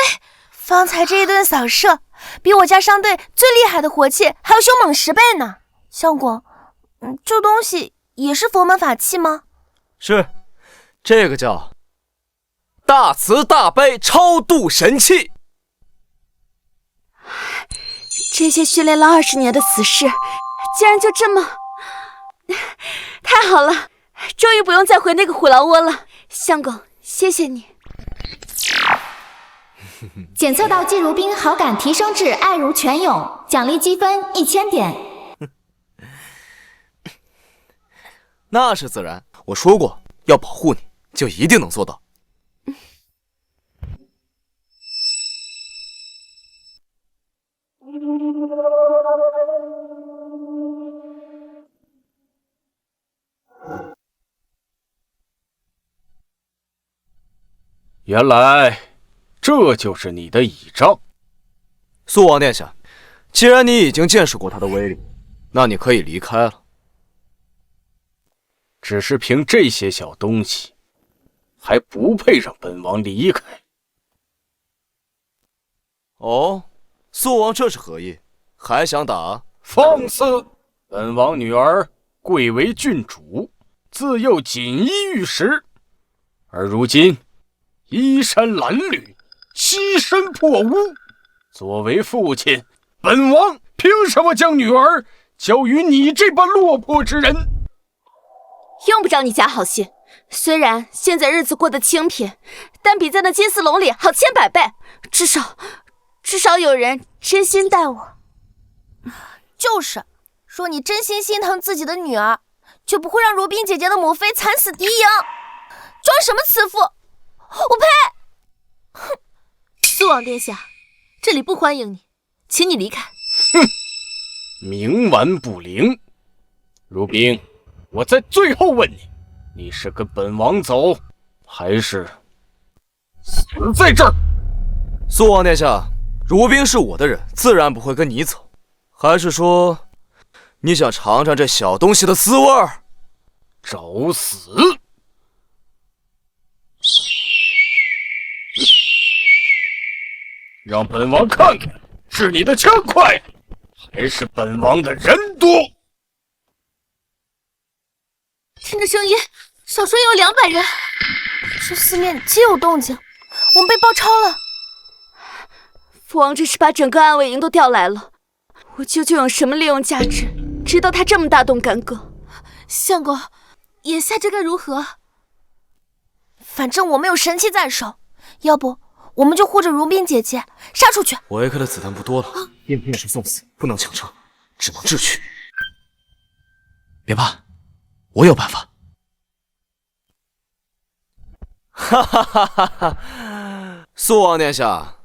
方才这一顿扫射，比我家商队最厉害的火器还要凶猛10倍呢。相公，这东西也是佛门法器吗？是，这个叫大慈大悲超度神器。这些训练了20年的死士，竟然就这么……太好了，终于不用再回那个虎牢窝了。相公，谢谢你。检测到季如冰好感提升至爱如泉涌，奖励积分1000点。那是自然，我说过要保护你，就一定能做到。原来这就是你的倚仗。肃王殿下，既然你已经见识过他的威力，那你可以离开了。只是凭这些小东西，还不配让本王离开。哦，肃王这是何意？还想打？放肆！本王女儿贵为郡主，自幼锦衣玉食，而如今衣衫褴褛，栖身破屋。作为父亲，本王凭什么将女儿交于你这般落魄之人？用不着你假好心，虽然现在日子过得清贫，但比在那金丝笼里好千百倍。至少有人真心待我。就是，说你真心心疼自己的女儿，就不会让如冰姐姐的母妃惨死敌营。装什么慈父？我呸！哼！肃王殿下，这里不欢迎你，请你离开。哼！冥顽不灵。如冰，我在最后问你，你是跟本王走，还是死在这儿？肃王殿下，如冰是我的人，自然不会跟你走。还是说，你想尝尝这小东西的滋味儿？找死！让本王看看，是你的枪快，还是本王的人多？听着声音，少说也有200人。这四面皆有动静，我们被包抄了。父王这是把整个暗卫营都调来了，我究竟有什么利用价值，值得他这么大动干戈？相公，眼下这该如何？反正我们有神器在手，要不我们就护着如冰姐姐杀出去。我 AK 的子弹不多了，应聘是送死，不能强撑，只能智取。别怕，我有办法。哈哈哈哈哈！肃王殿下，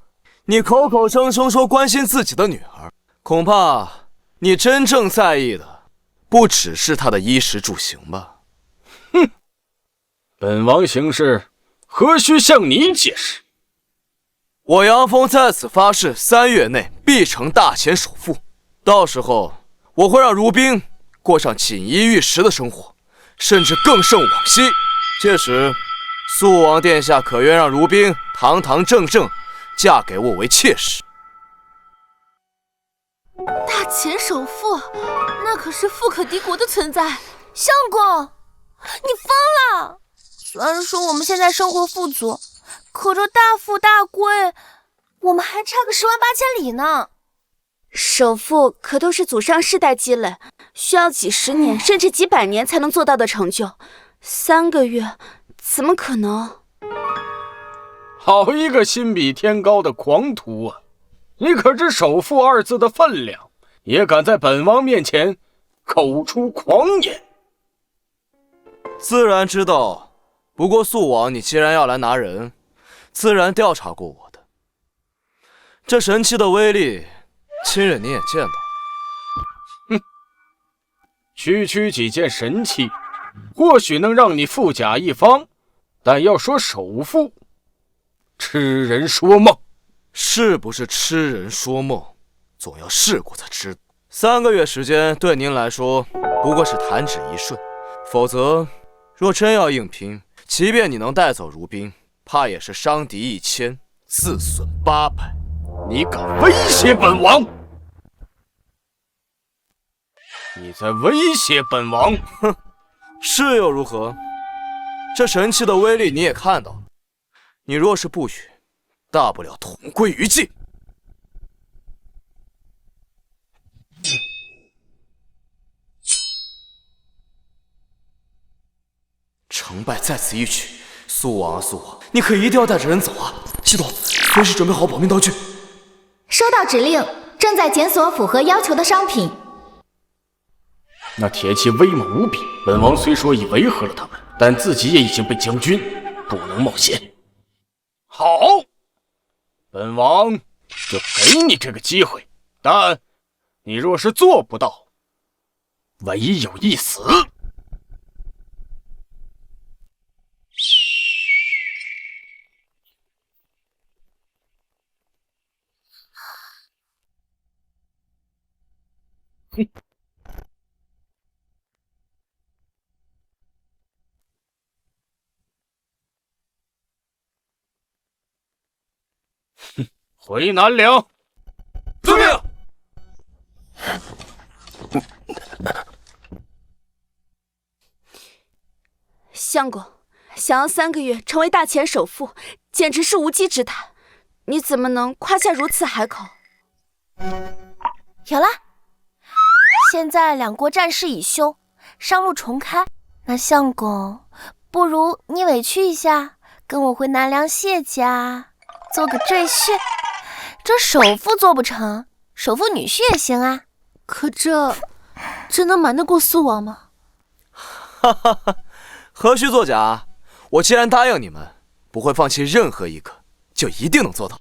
你口口声声说关心自己的女儿，恐怕你真正在意的不只是她的衣食住行吧？哼！本王行事何须向你解释？我杨峰在此发誓，3月内必成大前首富。到时候，我会让如冰过上锦衣玉食的生活，甚至更胜往昔。届时，肃王殿下可愿让如冰堂堂正正嫁给我为妾室？大前首富，那可是富可敌国的存在。相公，你疯了！虽然说我们现在生活富足，可这大富大贵，我们还差个10万8千里呢。首富可都是祖上世代积累，需要几十年甚至几百年才能做到的成就。3个月，怎么可能？好一个心比天高的狂徒啊！你可知首富2字的分量，也敢在本王面前口出狂言？自然知道，不过肃王，你既然要来拿人，自然调查过我的。这神器的威力，亲人你也见到。哼，区几件神器，或许能让你富甲一方，但要说首富，痴人说梦。是不是痴人说梦，总要试过才知道。3个月时间对您来说不过是弹指一瞬，否则，若真要硬拼，即便你能带走如冰，怕也是伤敌1000，自损800。你敢威胁本王？你在威胁本王？哼，是又如何？这神器的威力你也看到了，你若是不许，大不了同归于尽。成败在此一举，苏王啊苏王，你可一定要带着人走啊！系统，随时准备好保命道具。收到指令，正在检索符合要求的商品。那铁骑威猛无比，本王虽说已维和了他们，但自己也已经被将军，不能冒险。好，本王就给你这个机会，但你若是做不到，唯有一死。回南梁。遵命。相公，想要3个月成为大前首富，简直是无稽之谈。你怎么能夸下如此海口？有了，现在两国战事已休，商路重开。那相公，不如你委屈一下，跟我回南梁谢家，做个赘婿。这首富做不成，首富女婿也行啊。可这能瞒得过苏王吗？哈哈哈，何须作假？我既然答应你们，不会放弃任何一个，就一定能做到。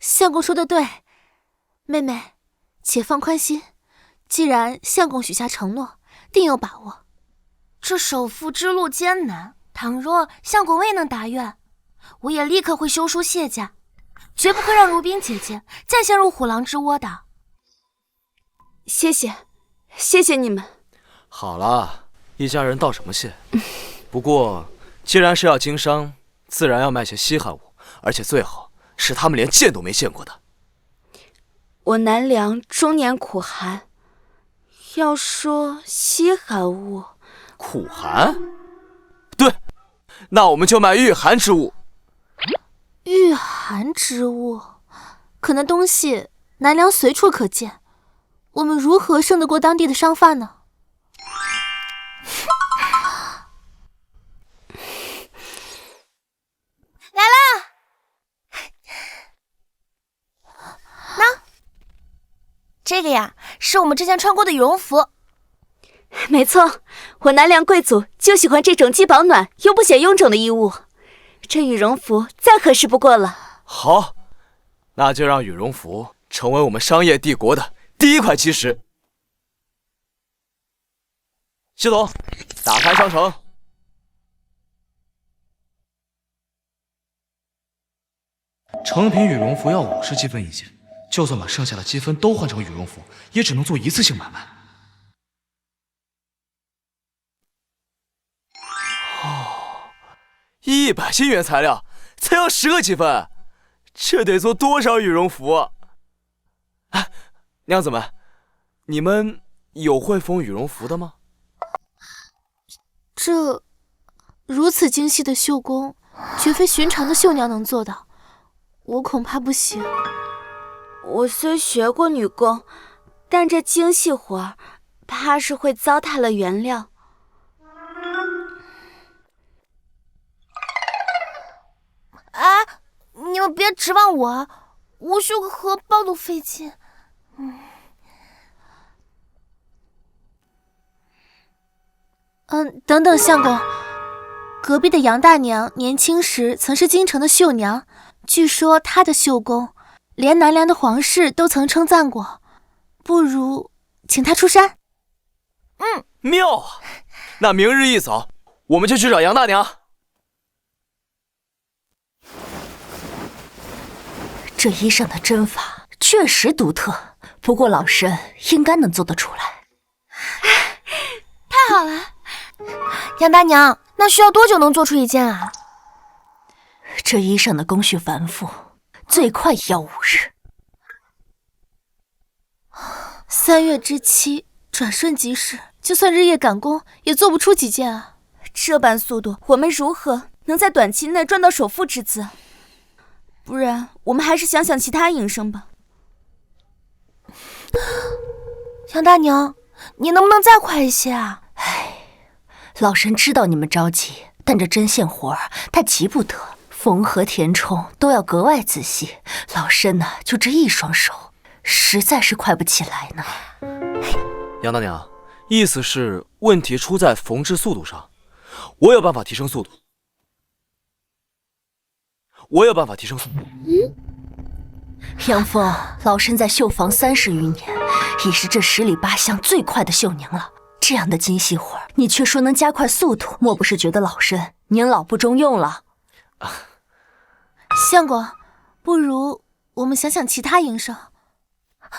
相公说的对，妹妹，且放宽心。既然相公许下承诺，定有把握。这首富之路艰难，倘若相公未能达愿，我也立刻会休书谢家，绝不会让如冰姐姐再陷入虎狼之窝的。谢谢你们。好了，一家人道什么谢？不过既然是要经商，自然要卖些稀罕物，而且最好是他们连见都没见过的。我南梁终年苦寒，要说稀罕物，苦寒？对，那我们就卖御寒之物。御寒之物，可那东西南梁随处可见，我们如何胜得过当地的商贩呢？来了，那这个呀，是我们之前穿过的羽绒服。没错，我南梁贵族就喜欢这种既保暖又不显臃肿的衣物，这羽绒服再合适不过了。好，那就让羽绒服成为我们商业帝国的第一块基石。系统，打开商城。成品羽绒服要50积分一件，就算把剩下的积分都换成羽绒服，也只能做一次性买卖。哦，100斤原材料才要10个积分，这得做多少羽绒服啊？哎，娘子们，你们有会缝羽绒服的吗？这如此精细的绣工，绝非寻常的绣娘能做到，我恐怕不行。我虽学过女工，但这精细活儿，怕是会糟蹋了原料。啊，你们别指望我，我绣个荷包都费劲。等等，相公，隔壁的杨大娘年轻时曾是京城的绣娘，据说她的绣工连南梁的皇室都曾称赞过，不如请她出山。妙啊！那明日一早，我们就去找杨大娘。这衣裳的针法确实独特，不过老身应该能做得出来。好了。杨大娘，那需要多久能做出一件啊？这衣裳的工序繁复，最快也要5日。3月之期，转瞬即逝，就算日夜赶工，也做不出几件啊。这般速度，我们如何能在短期内赚到首付之资？不然，我们还是想想其他营生吧。杨大娘，你能不能再快一些啊？老身知道你们着急，但这针线活儿他急不得，缝合填充都要格外仔细。老身呢，就这一双手，实在是快不起来呢。杨大娘，意思是问题出在缝制速度上，我有办法提升速度。杨峰，老身在绣坊30余年，已是这10里8乡最快的绣娘了。这样的精细活儿，你却说能加快速度，莫不是觉得老身年老不中用了？相公，不如我们想想其他营生，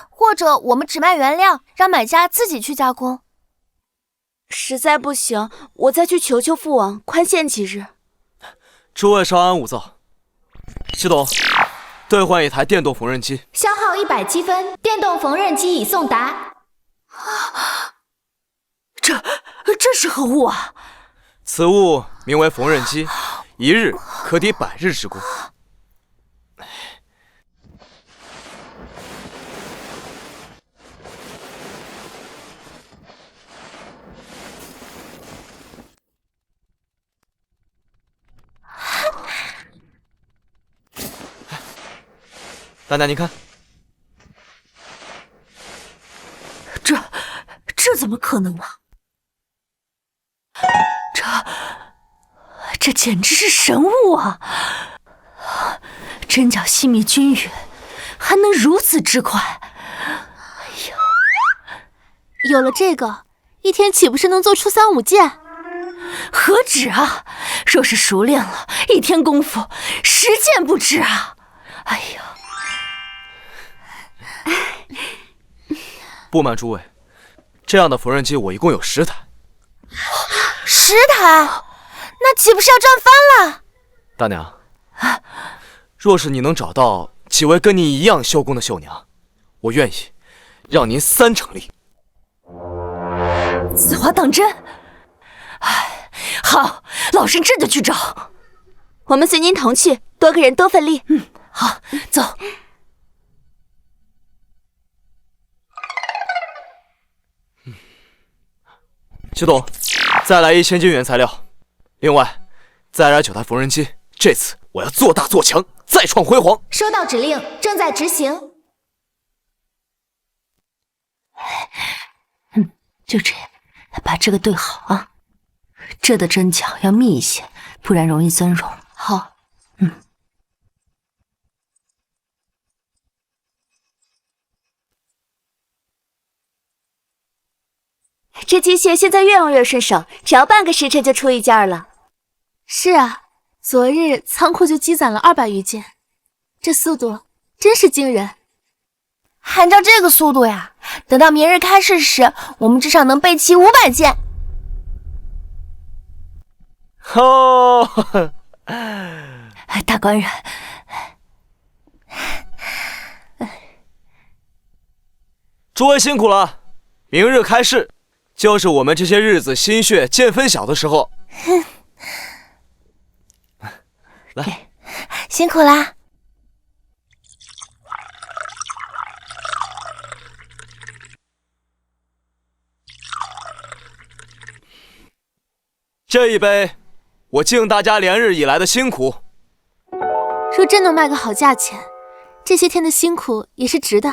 或者我们只卖原料，让买家自己去加工。实在不行，我再去求求父王宽限几日。诸位稍安勿躁。系统，兑换1台电动缝纫机，消耗100积分，电动缝纫机已送达。这是何物啊？此物名为缝纫机，1日可抵100日之功。大娘，您看，这怎么可能啊？这简直是神物啊！针脚细密均匀，还能如此之快。有了这个，一天岂不是能做出3、5件？何止啊！若是熟练了，一天功夫10件不止啊！哎呀！不瞒诸位，这样的缝纫机我一共有10台。10台？那岂不是要赚翻了？大娘，若是你能找到几位跟你一样修工的绣娘，我愿意让您3成力。此话当真？好，老身这就去找。我们随您同去，多个人多份力。好，走。系统，再来1000斤原材料，另外再来9台缝纫机。这次我要做大做强，再创辉煌。收到指令，正在执行。就这样，把这个对好啊。这的针脚要密一些，不然容易增绒。好，这机械现在越用越顺手，只要半个时辰就出一件了。是啊，昨日仓库就积攒了200余件，这速度真是惊人。按照这个速度呀，等到明日开市时，我们至少能备齐500件。哦，大官人，诸位辛苦了。明日开市，就是我们这些日子心血见分晓的时候。来，辛苦啦。这一杯，我敬大家连日以来的辛苦。若真能卖个好价钱，这些天的辛苦也是值的。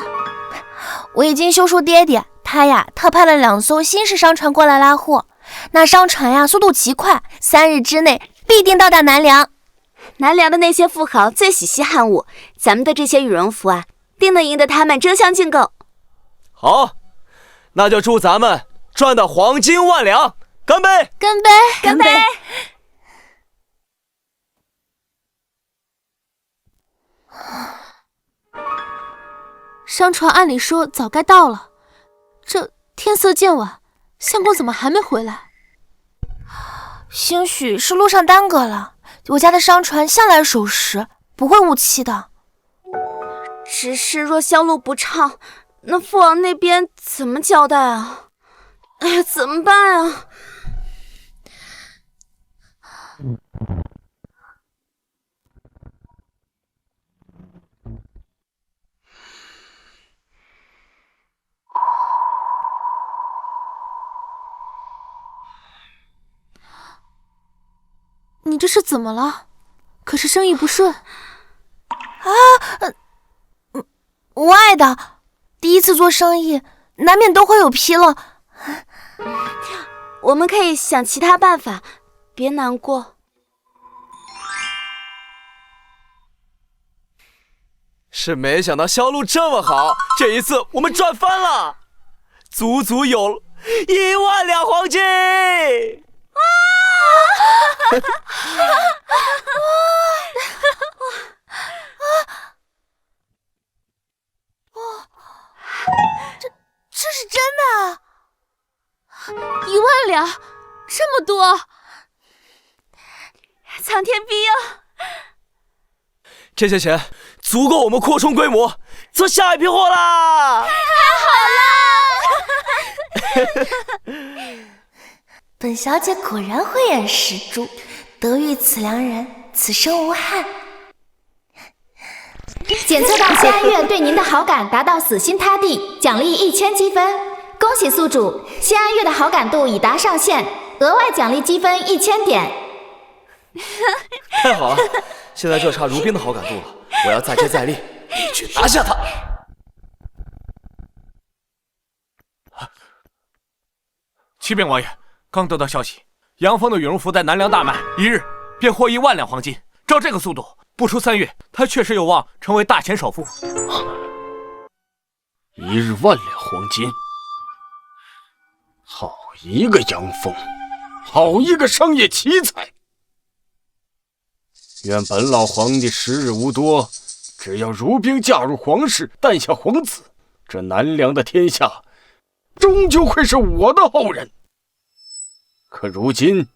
我已经修书爹爹，他呀特派了2艘新式商船过来拉货，那商船呀速度极快，3日之内必定到达南梁。南梁的那些富豪最喜稀罕物，咱们的这些羽绒服啊，定能赢得他们争相竞购。好，那就祝咱们赚到黄金万两！干杯！干杯！干杯！商船按理说早该到了，这天色渐晚，相公怎么还没回来？兴许是路上耽搁了。我家的商船向来守时，不会误期的。只是若香路不畅，那父王那边怎么交代啊？哎呀，怎么办啊？你这是怎么了？可是生意不顺无碍的，第一次做生意，难免都会有纰漏。我们可以想其他办法，别难过。是没想到销路这么好，这一次我们赚翻了，足足有1万两黄金！这是真的！1万两，这么多！苍天庇佑！这些钱足够我们扩充规模，做下一批货啦！太好了！本小姐果然慧眼识珠，得遇此良人，此生无憾。检测到谢安月对您的好感达到死心塌地，奖励1000积分。恭喜宿主，谢安月的好感度已达上限，额外奖励积分1000点。太好了，现在就差如冰的好感度了，我要再接再厉，一举拿下他。启禀王爷，刚得到消息，杨峰的羽绒服在南梁大卖，1日便获1万两黄金。照这个速度，不出3月，他确实有望成为大钱首富。1日1万两黄金，好一个杨峰，好一个商业奇才！愿本老皇帝时日无多，只要如冰嫁入皇室，诞下皇子，这南梁的天下终究会是我的后人。可如今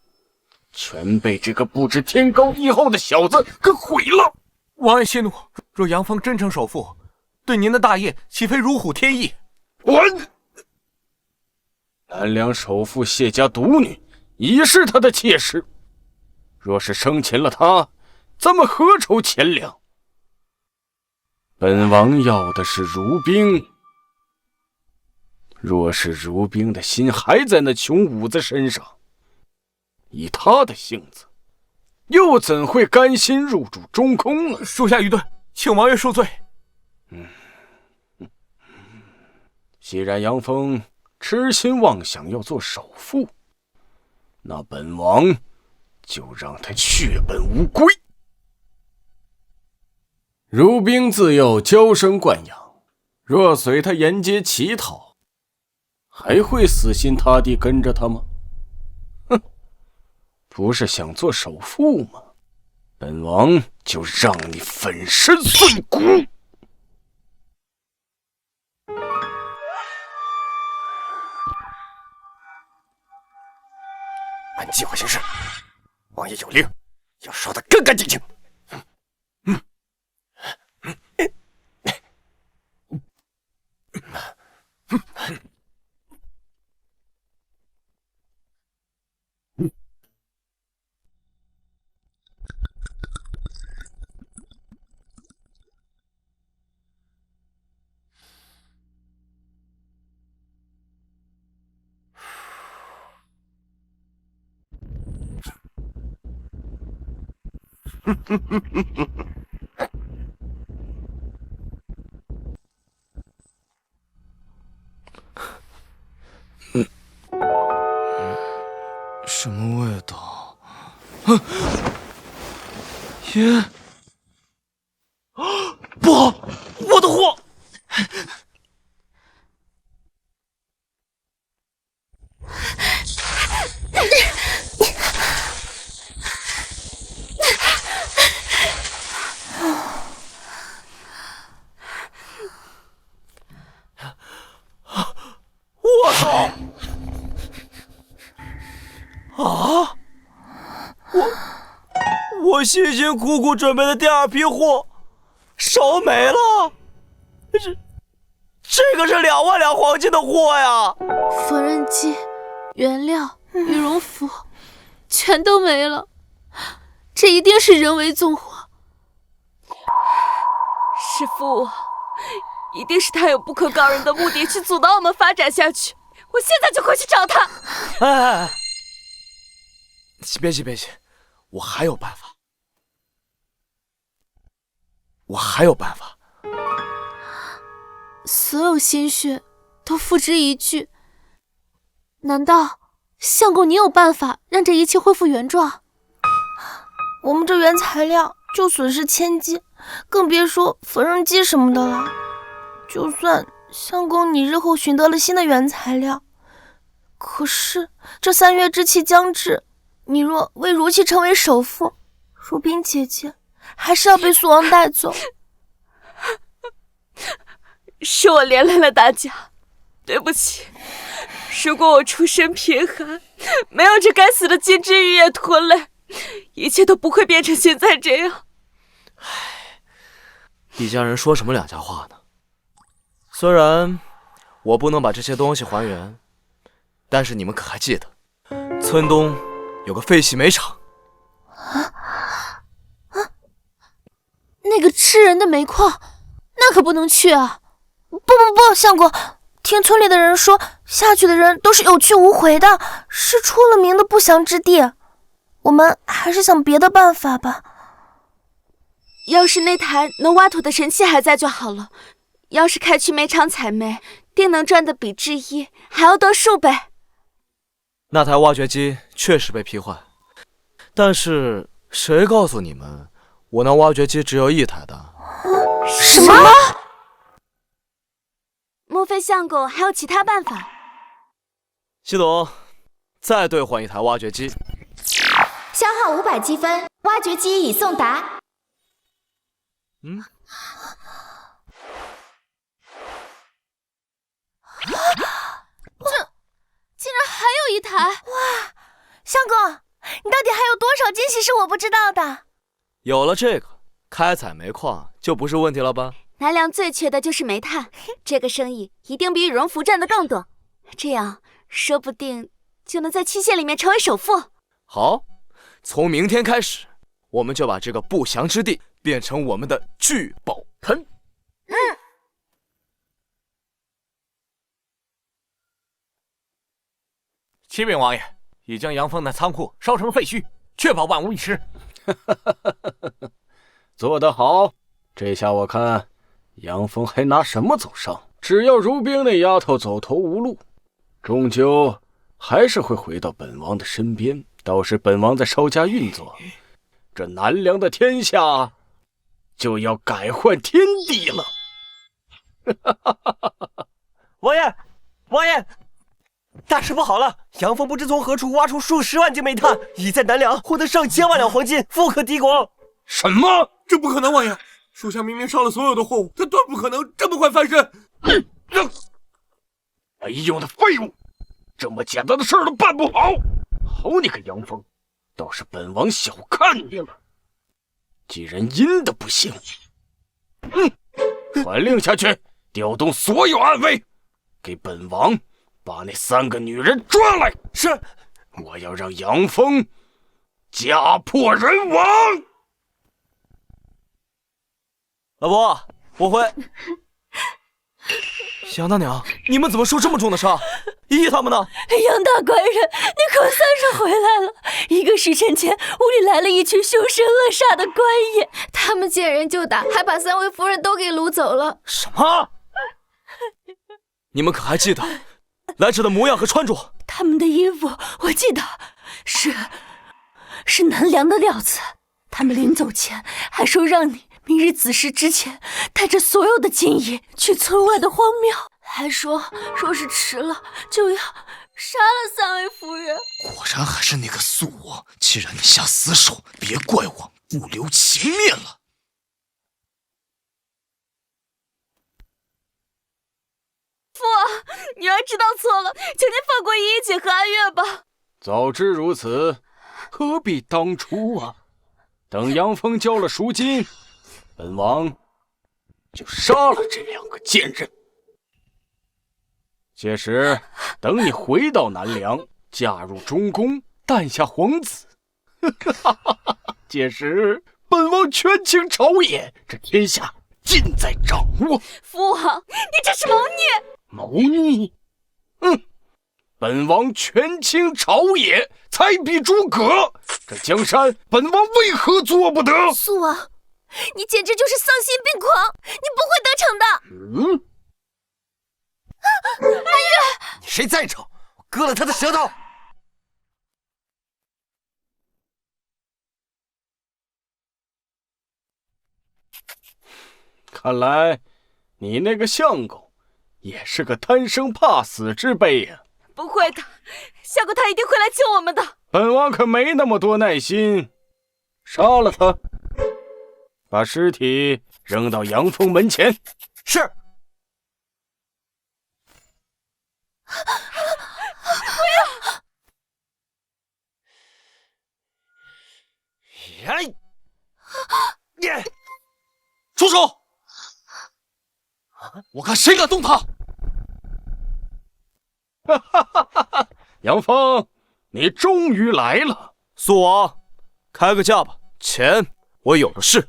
全被这个不知天高地厚的小子给毁了。王爷息怒，若杨峰真成首富，对您的大业岂非如虎添翼？南梁首富谢家独女已是他的妾室，若是生擒了他，咱们何愁钱粮？本王要的是如冰，若是如冰的心还在那穷五子身上，以他的性子，又怎会甘心入主中空呢？属下愚钝，请王爷恕罪。既然杨峰痴心妄想要做首富，那本王就让他血本无归。如冰自幼娇生惯养，若随他沿街乞讨，还会死心塌地跟着他吗？不是想做首富吗？本王就让你粉身碎骨！按计划行事，王爷有令，要烧得干干净净。什么味道？烟？不好，我的货！我操！啊！我辛辛苦苦准备的第2批货烧没了。这个是2万两黄金的货呀！缝纫机、原料、羽绒服，全都没了。这一定是人为纵火。师父，一定是他有不可告人的目的去阻挠我们发展下去。我现在就回去找他。哎，别急，我还有办法。所有心血都付之一炬。难道相公你有办法让这一切恢复原状？我们这原材料就损失千金，更别说缝纫机什么的了。就算相公你日后寻得了新的原材料，可是这3月之期将至，你若为如期成为首富，如冰姐姐还是要被苏王带走。是我连累了大家，对不起。如果我出身贫寒，没有这该死的金枝玉叶拖累，一切都不会变成现在这样。一家人说什么两家话呢？虽然我不能把这些东西还原，但是你们可还记得，村东有个废弃煤厂？那个吃人的煤矿，那可不能去啊！不，相公，听村里的人说，下去的人都是有去无回的，是出了名的不祥之地。我们还是想别的办法吧。要是那台能挖土的神器还在就好了，要是开去煤厂采煤，定能赚得比之一还要多数倍。那台挖掘机确实被劈坏，但是谁告诉你们，我那挖掘机只有1台的？什么？莫非相公还有其他办法？系统，再兑换1台挖掘机。消耗500积分，挖掘机已送达。这竟然还有1台！哇，相公，你到底还有多少惊喜是我不知道的？有了这个，开采煤矿就不是问题了吧？南梁最缺的就是煤炭，这个生意一定比羽绒服赚得更多。这样说不定就能在期限里面成为首富。好，从明天开始，我们就把这个不祥之地变成我们的聚宝盆。启禀王爷，已将杨峰的仓库烧成废墟，确保万无一失。做得好，这下我看杨峰还拿什么走上？只要如冰那丫头走投无路，终究还是会回到本王的身边。到时本王再稍加运作，这南梁的天下就要改换天地了。王爷，大事不好了！杨峰不知从何处挖出数10万斤煤炭，已在南梁获得上千万两黄金，富可敌国。什么？这不可能，王爷！属下明明烧了所有的货物，他断不可能这么快翻身。没用的废物，这么简单的事儿都办不好！好你个杨峰，倒是本王小看你了。既然阴的不行，传令下去，调动所有暗卫，给本王把那3个女人抓来。是，我要让杨峰家破人亡。老伯，我会。杨大娘，你们怎么受这么重的伤？依依他们呢？杨大官人，你可算是回来了。1个时辰前，屋里来了一群凶神恶煞的官爷，他们见人就打，还把3位夫人都给掳走了。什么？你们可还记得来者的模样和穿着？他们的衣服我记得，是南梁的料子。他们临走前还说让你明日子时之前带着所有的金银去村外的荒庙，还说若是迟了就要杀了3位夫人。果然还是那个苏王，既然你下死手，别怪我不留情面了。父王，女儿知道错了，求您放过依依姐和阿月吧。早知如此，何必当初啊！等杨峰交了赎金，本王就杀了这2个贱人。届时，等你回到南梁，嫁入中宫，诞下皇子，届时本王权倾朝野，这天下尽在掌握。父王，你这是谋逆！谋逆？本王权倾朝野，才比诸葛，这江山本王为何做不得？素王，你简直就是丧心病狂，你不会得逞的。阿月，你谁再吵，我割了他的舌头！看来你那个相公也是个贪生怕死之辈呀。不会的，相公他一定会来救我们的。本王可没那么多耐心，杀了他，把尸体扔到杨峰门前。是。不要！耶！住手！我看谁敢动他！杨峰，你终于来了。素王，开个价吧，钱我有的是。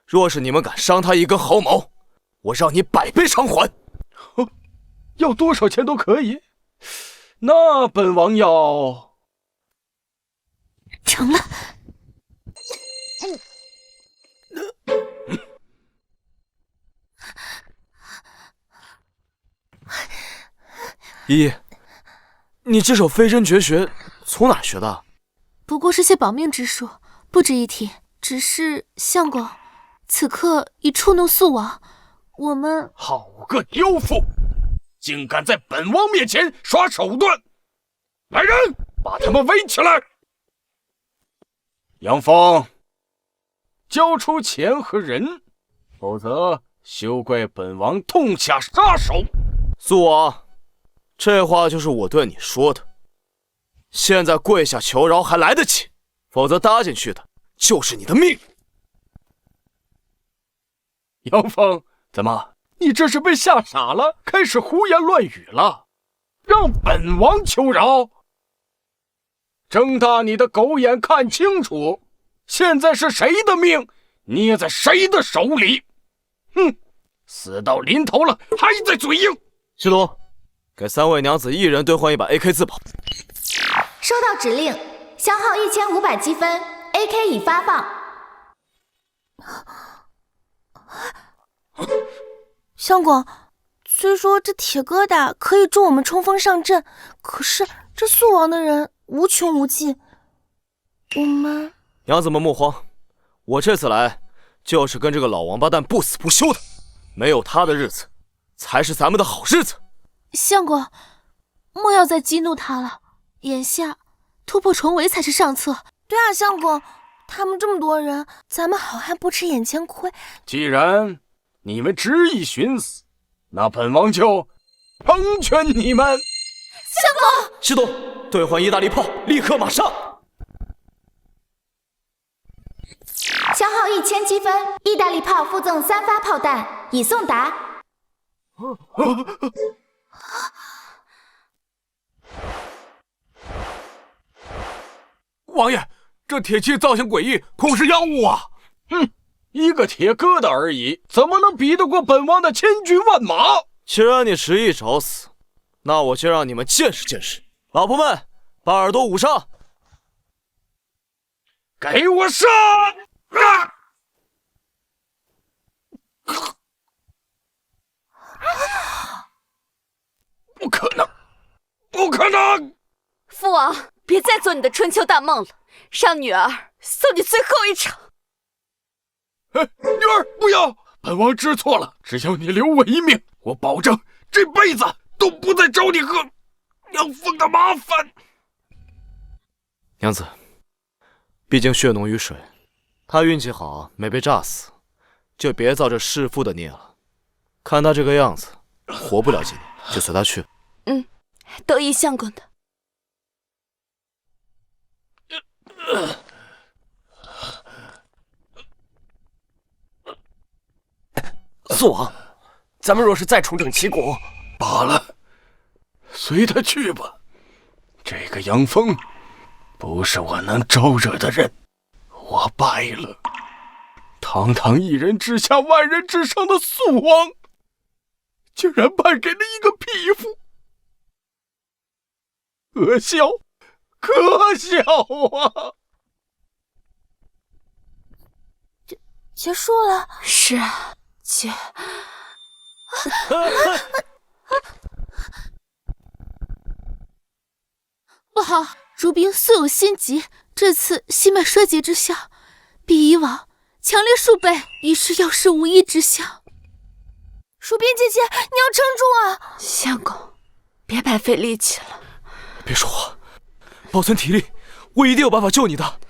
若是你们敢伤他一根毫毛，我让你100倍偿还。要多少钱都可以。那本王要成了。依依，你这手飞针绝学从哪学的？不过是些保命之术，不值一提。只是相公，此刻已触怒素王，我们好个刁妇，竟敢在本王面前耍手段！来人，把他们围起来！杨峰，交出钱和人，否则休怪本王痛下杀手。素王，这话就是我对你说的。现在跪下求饶还来得及，否则搭进去的就是你的命。杨峰，怎么，你这是被吓傻了，开始胡言乱语了？让本王求饶？睁大你的狗眼看清楚，现在是谁的命捏在谁的手里？哼，死到临头了还在嘴硬。西毒，给3位娘子一人兑换一把 AK 自保。收到指令，消耗1500积分 ，AK 已发放。相公，虽说这铁疙瘩可以助我们冲锋上阵，可是这素王的人无穷无尽，我们……娘子们莫慌，我这次来就是跟这个老王八蛋不死不休的，没有他的日子才是咱们的好日子。相公，莫要再激怒他了，眼下突破重围才是上策。对啊，相公，他们这么多人，咱们好汉不吃眼前亏。既然你们执意寻死，那本王就成全你们。相公，西毒，兑换意大利炮，立刻马上。消耗1000积分，意大利炮附赠3发炮弹，已送达。王爷，这铁器造型诡异，恐是妖物啊！一个铁疙瘩而已，怎么能比得过本王的千军万马？既然你执意找死，那我就让你们见识见识。老婆们，把耳朵捂上！给我上！不可能，不可能！父王，别再做你的春秋大梦了，让女儿送你最后一程。女儿，不要！本王知错了，只要你留我一命，我保证这辈子都不再找你和杨峰的麻烦。娘子，毕竟血浓于水，他运气好没被炸死，就别造这弑父的孽了。看他这个样子，活不了几年，就随他去。得意相公的。素王，咱们若是再重整旗鼓，罢了，随他去吧。这个杨峰不是我能招惹的人，我败了。堂堂一人之下万人之上的素王，竟然败给了一个匹夫，可笑，可笑啊！结束了。是啊，姐。不好，如冰素有心疾，这次心脉衰竭之下，比以往强烈数倍，已是药石无医之象。如冰姐姐，你要撑住啊！相公，别白费力气了。别说话，保存体力，我一定有办法救你的。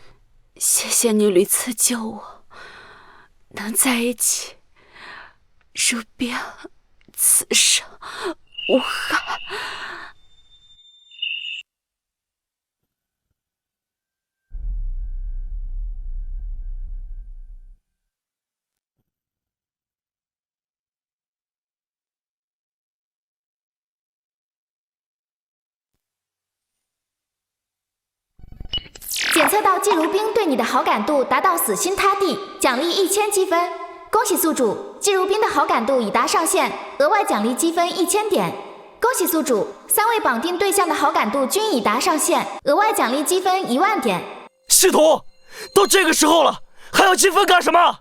谢谢你屡次救我，能在一起，如冰此生无憾。检测到季如冰对你的好感度达到死心塌地，奖励1000积分。恭喜宿主，季如冰的好感度已达上限，额外奖励积分1000点。恭喜宿主，3位绑定对象的好感度均已达上限，额外奖励积分10000点。系统，都这个时候了，还要积分干什么？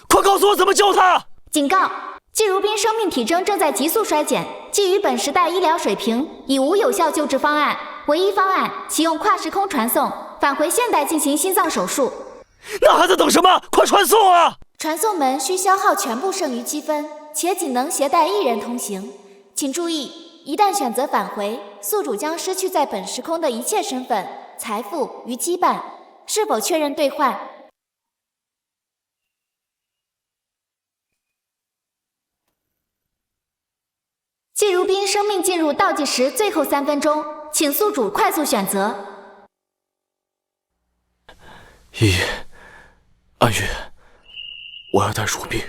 快告诉我怎么救他！警告：季如冰生命体征正在急速衰减，基于本时代医疗水平，已无有效救治方案，唯一方案启用跨时空传送，返回现代进行心脏手术。那还在等什么？快传送啊！传送门需消耗全部剩余积分，且仅能携带1人同行。请注意，一旦选择返回，宿主将失去在本时空的一切身份、财富与羁绊。是否确认兑换？季如冰生命进入倒计时最后3分钟，请宿主快速选择。安月，我要带如冰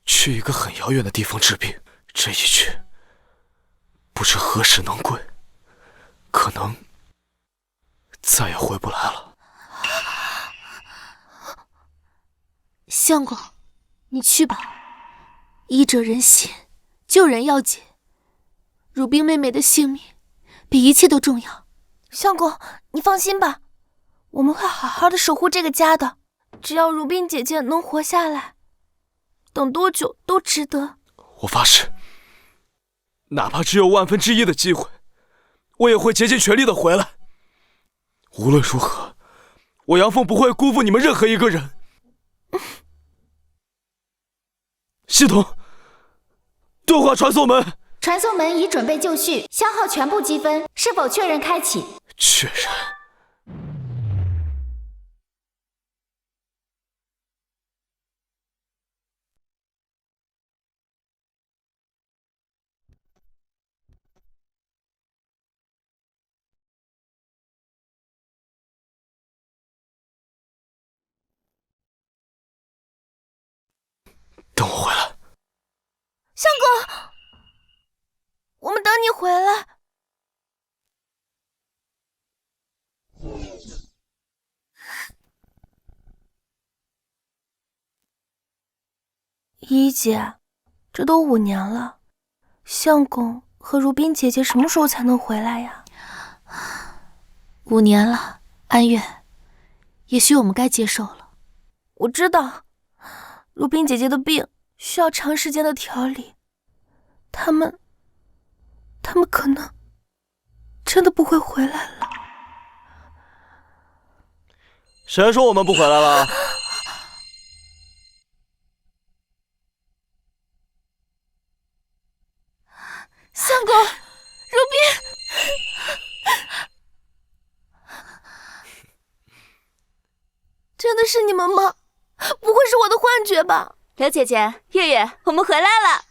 去一个很遥远的地方治病，这一去不知何时能归，可能再也回不来了。相公，你去吧，医者仁心，救人要紧。如冰妹妹的性命比一切都重要。相公，你放心吧，我们会好好的守护这个家的。只要如冰姐姐能活下来，等多久都值得。我发誓，哪怕只有1/1000的机会，我也会竭尽全力的回来。无论如何，我杨凤不会辜负你们任何一个人。系统，对话传送门。传送门已准备就绪，消耗全部积分，是否确认开启？确认。等我回来。相公，我们等你回来。姨姐，这都5年了，相公和如冰姐姐什么时候才能回来呀？5年了，安月，也许我们该接受了。我知道，如冰姐姐的病需要长时间的调理，他们可能真的不会回来了。谁说我们不回来了？相公，如冰，真的是你们吗？不会是我的幻觉吧？刘姐姐、月月，我们回来了。